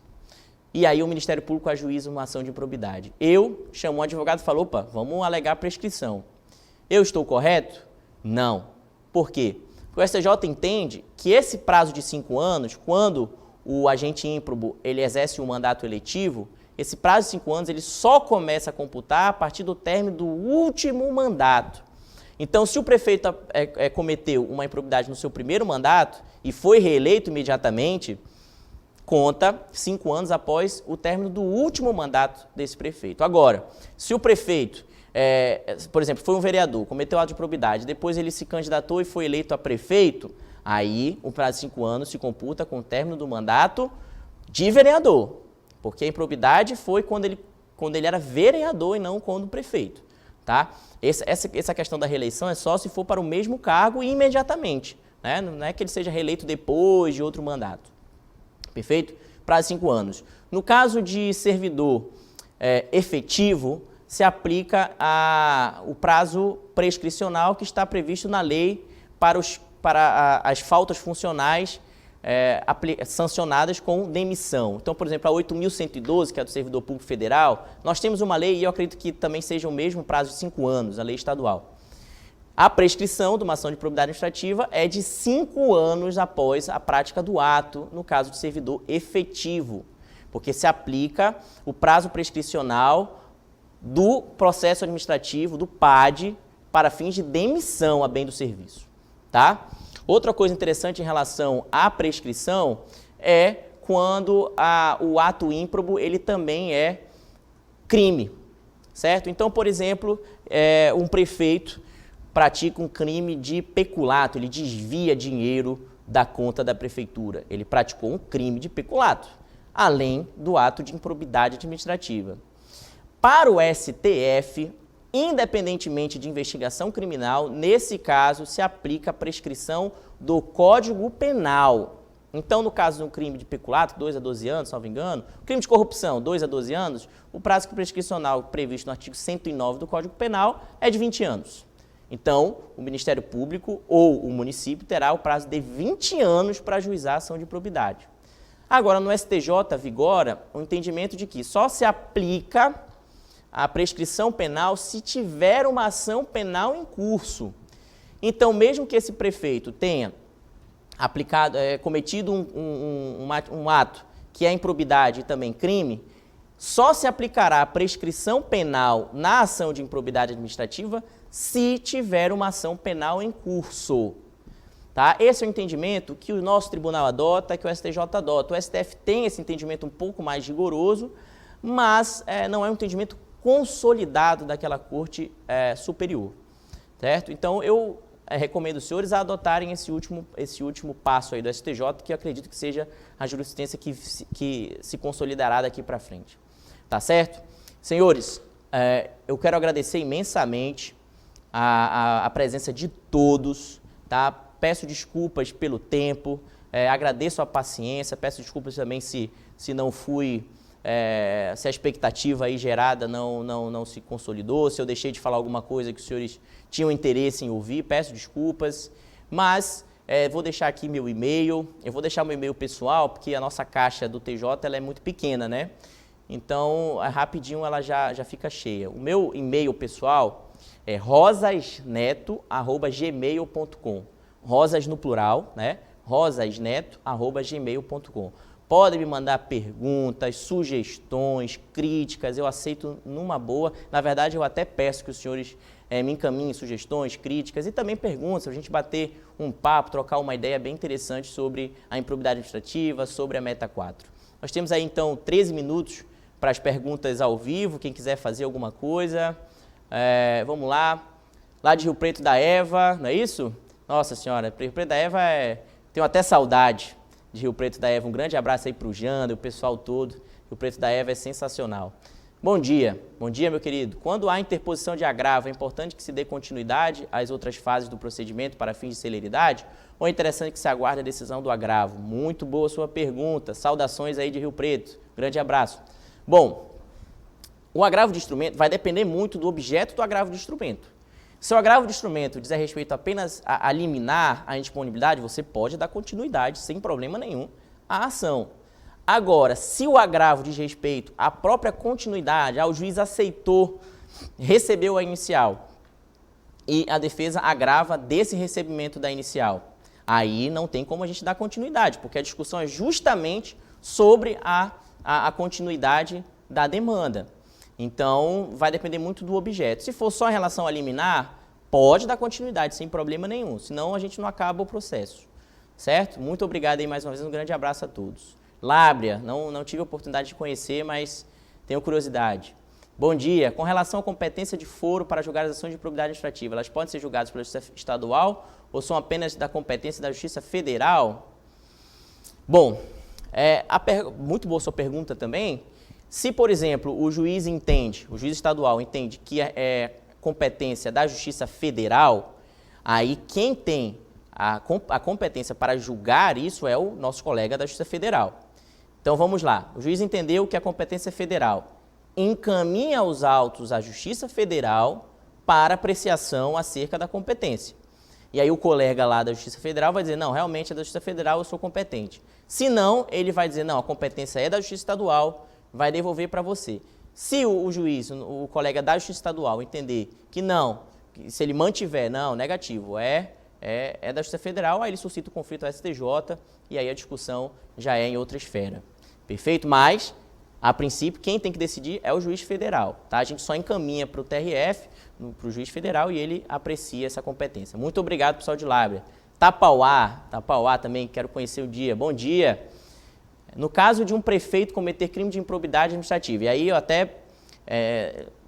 E aí o Ministério Público ajuiza uma ação de improbidade. Chamou um advogado e falou, opa, vamos alegar prescrição. Eu estou correto? Não. Por quê? Porque o STJ entende que esse prazo de 5 anos, quando o agente ímprobo ele exerce um mandato eletivo, esse prazo de 5 anos ele só começa a computar a partir do término do último mandato. Então, se o prefeito cometeu uma improbidade no seu primeiro mandato e foi reeleito imediatamente, conta 5 anos após o término do último mandato desse prefeito. Agora, se o prefeito, por exemplo, foi um vereador, cometeu ato de improbidade, depois ele se candidatou e foi eleito a prefeito, aí o prazo de 5 anos se computa com o término do mandato de vereador, porque a improbidade foi quando ele era vereador e não quando prefeito. Tá? Essa questão da reeleição é só se for para o mesmo cargo e imediatamente, né? Não é que ele seja reeleito depois de outro mandato. Perfeito? Prazo de 5 anos. No caso de servidor efetivo, se aplica o prazo prescricional que está previsto na lei para as faltas funcionais sancionadas com demissão. Então, por exemplo, a 8.112, que é do Servidor Público Federal, nós temos uma lei, e eu acredito que também seja o mesmo prazo de 5 anos, a lei estadual. A prescrição de uma ação de improbidade administrativa é de 5 anos após a prática do ato, no caso de servidor efetivo, porque se aplica o prazo prescricional do processo administrativo, do PAD, para fins de demissão a bem do serviço. Tá? Outra coisa interessante em relação à prescrição é quando o ato ímprobo ele também é crime, certo? Então, por exemplo, um prefeito pratica um crime de peculato, ele desvia dinheiro da conta da prefeitura. Ele praticou um crime de peculato, além do ato de improbidade administrativa. Para o STF, independentemente de investigação criminal, nesse caso se aplica a prescrição do Código Penal. Então, no caso de um crime de peculato, 2 a 12 anos, salvo engano, crime de corrupção, 2 a 12 anos, o prazo prescricional previsto no artigo 109 do Código Penal é de 20 anos. Então, o Ministério Público ou o município terá o prazo de 20 anos para ajuizar a ação de improbidade. Agora, no STJ vigora o entendimento de que só se aplica a prescrição penal se tiver uma ação penal em curso. Então, mesmo que esse prefeito tenha cometido um ato que é improbidade e também crime, só se aplicará a prescrição penal na ação de improbidade administrativa se tiver uma ação penal em curso. Tá? Esse é o entendimento que o nosso tribunal adota, que o STJ adota. O STF tem esse entendimento um pouco mais rigoroso, mas não é um entendimento consolidado daquela corte superior. Certo? Então, eu recomendo os senhores a adotarem esse último passo aí do STJ, que eu acredito que seja a jurisprudência que se consolidará daqui para frente. Tá certo? Senhores, eu quero agradecer imensamente a presença de todos, tá? Peço desculpas pelo tempo, agradeço a paciência, peço desculpas também se não fui, se a expectativa aí gerada não se consolidou, se eu deixei de falar alguma coisa que os senhores tinham interesse em ouvir, peço desculpas, mas vou deixar aqui meu e-mail, eu vou deixar meu e-mail pessoal, porque a nossa caixa do TJ ela é muito pequena, né? Então, rapidinho ela já fica cheia. O meu e-mail pessoal é rosasneto@gmail.com. Rosas no plural, né? rosasneto@gmail.com. Podem me mandar perguntas, sugestões, críticas, eu aceito numa boa. Na verdade, eu até peço que os senhores me encaminhem sugestões, críticas e também perguntas, para a gente bater um papo, trocar uma ideia bem interessante sobre a improbidade administrativa, sobre a Meta 4. Nós temos aí, então, 13 minutos para as perguntas ao vivo, quem quiser fazer alguma coisa. Vamos lá. Lá de Rio Preto da Eva, não é isso? Nossa Senhora, Rio Preto da Eva tenho até saudade de Rio Preto da Eva. Um grande abraço aí para o Jander, o pessoal todo. Rio Preto da Eva é sensacional. Bom dia, meu querido. Quando há interposição de agravo, é importante que se dê continuidade às outras fases do procedimento para fins de celeridade? Ou é interessante que se aguarde a decisão do agravo? Muito boa sua pergunta. Saudações aí de Rio Preto. Grande abraço. Bom, o agravo de instrumento vai depender muito do objeto do agravo de instrumento. Se o agravo de instrumento dizer respeito apenas a liminar a indisponibilidade, você pode dar continuidade, sem problema nenhum, à ação. Agora, se o agravo diz respeito à própria continuidade, o juiz aceitou, recebeu a inicial e a defesa agrava desse recebimento da inicial, aí não tem como a gente dar continuidade, porque a discussão é justamente sobre a continuidade da demanda. Então, vai depender muito do objeto. Se for só em relação a liminar, pode dar continuidade sem problema nenhum, senão a gente não acaba o processo, certo? Muito obrigado aí mais uma vez, um grande abraço a todos. Lábrea, não tive a oportunidade de conhecer, mas tenho curiosidade. Bom dia. Com relação à competência de foro para julgar as ações de improbidade administrativa, elas podem ser julgadas pela Justiça Estadual ou são apenas da competência da Justiça Federal? Bom, muito boa sua pergunta também. Se, por exemplo, o juiz estadual entende que é competência da Justiça Federal, aí quem tem a competência para julgar isso é o nosso colega da Justiça Federal. Então vamos lá, o juiz entendeu que a competência é federal, encaminha os autos à Justiça Federal para apreciação acerca da competência. E aí o colega lá da Justiça Federal vai dizer, não, realmente é da Justiça Federal, eu sou competente. Se não, ele vai dizer, não, a competência é da Justiça Estadual, vai devolver para você. Se o juiz, o colega da Justiça Estadual entender que não, que se ele mantiver, não, negativo, é da Justiça Federal, aí ele suscita o conflito ao STJ e aí a discussão já é em outra esfera. Perfeito? Mas, a princípio, quem tem que decidir é o juiz federal. Tá? A gente só encaminha para o TRF, para o juiz federal, e ele aprecia essa competência. Muito obrigado, pessoal de Lábrea. Tapauá também, quero conhecer o dia. Bom dia. No caso de um prefeito cometer crime de improbidade administrativa, e aí eu até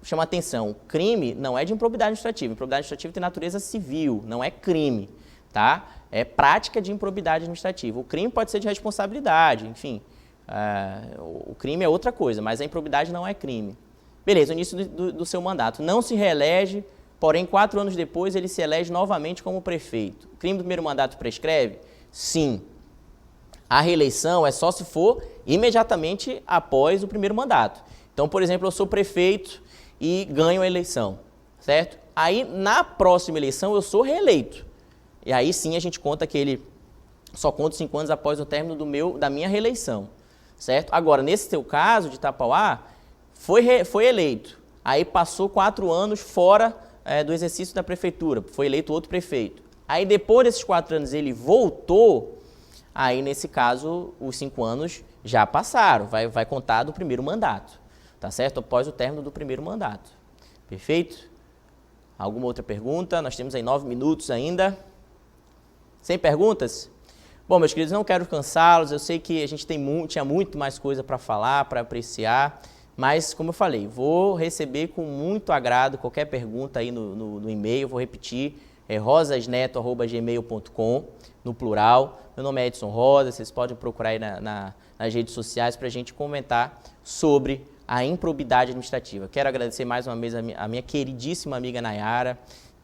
chamo a atenção, o crime não é de improbidade administrativa. Improbidade administrativa tem natureza civil, não é crime, tá? É prática de improbidade administrativa. O crime pode ser de responsabilidade, enfim, o crime é outra coisa, mas a improbidade não é crime. Beleza, o início do seu mandato. Não se reelege, porém 4 anos depois ele se elege novamente como prefeito. O crime do primeiro mandato prescreve? Sim. A reeleição é só se for imediatamente após o primeiro mandato. Então, por exemplo, eu sou prefeito e ganho a eleição, certo? Aí, na próxima eleição, eu sou reeleito. E aí sim a gente conta que ele só conta 5 anos após o término da minha reeleição, certo? Agora, nesse teu caso de Tapauá, foi eleito. Aí passou 4 anos fora do exercício da prefeitura, foi eleito outro prefeito. Aí depois desses 4 anos ele voltou. Aí, nesse caso, os 5 anos já passaram, vai contar do primeiro mandato, tá certo? Após o término do primeiro mandato. Perfeito? Alguma outra pergunta? Nós temos aí 9 minutos ainda. Sem perguntas? Bom, meus queridos, não quero cansá-los, eu sei que a gente tinha muito mais coisa para falar, para apreciar, mas, como eu falei, vou receber com muito agrado qualquer pergunta aí no e-mail, vou repetir, rosasneto@gmail.com, no plural. Meu nome é Edson Rosa, vocês podem procurar aí nas redes sociais para a gente comentar sobre a improbidade administrativa. Quero agradecer mais uma vez a minha queridíssima amiga Nayara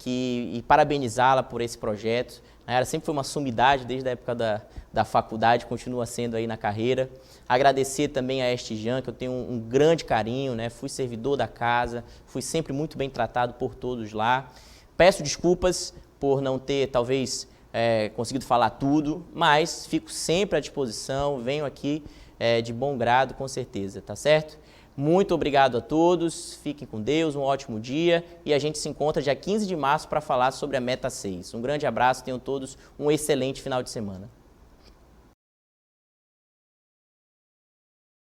e parabenizá-la por esse projeto. Nayara sempre foi uma sumidade desde a época da faculdade, continua sendo aí na carreira. Agradecer também a Estijan, que eu tenho um grande carinho, né? Fui servidor da casa, fui sempre muito bem tratado por todos lá. Peço desculpas por não ter, talvez, conseguido falar tudo, mas fico sempre à disposição, venho aqui de bom grado, com certeza, tá certo? Muito obrigado a todos, fiquem com Deus, um ótimo dia e a gente se encontra dia 15 de março para falar sobre a Meta 6. Um grande abraço, tenham todos um excelente final de semana.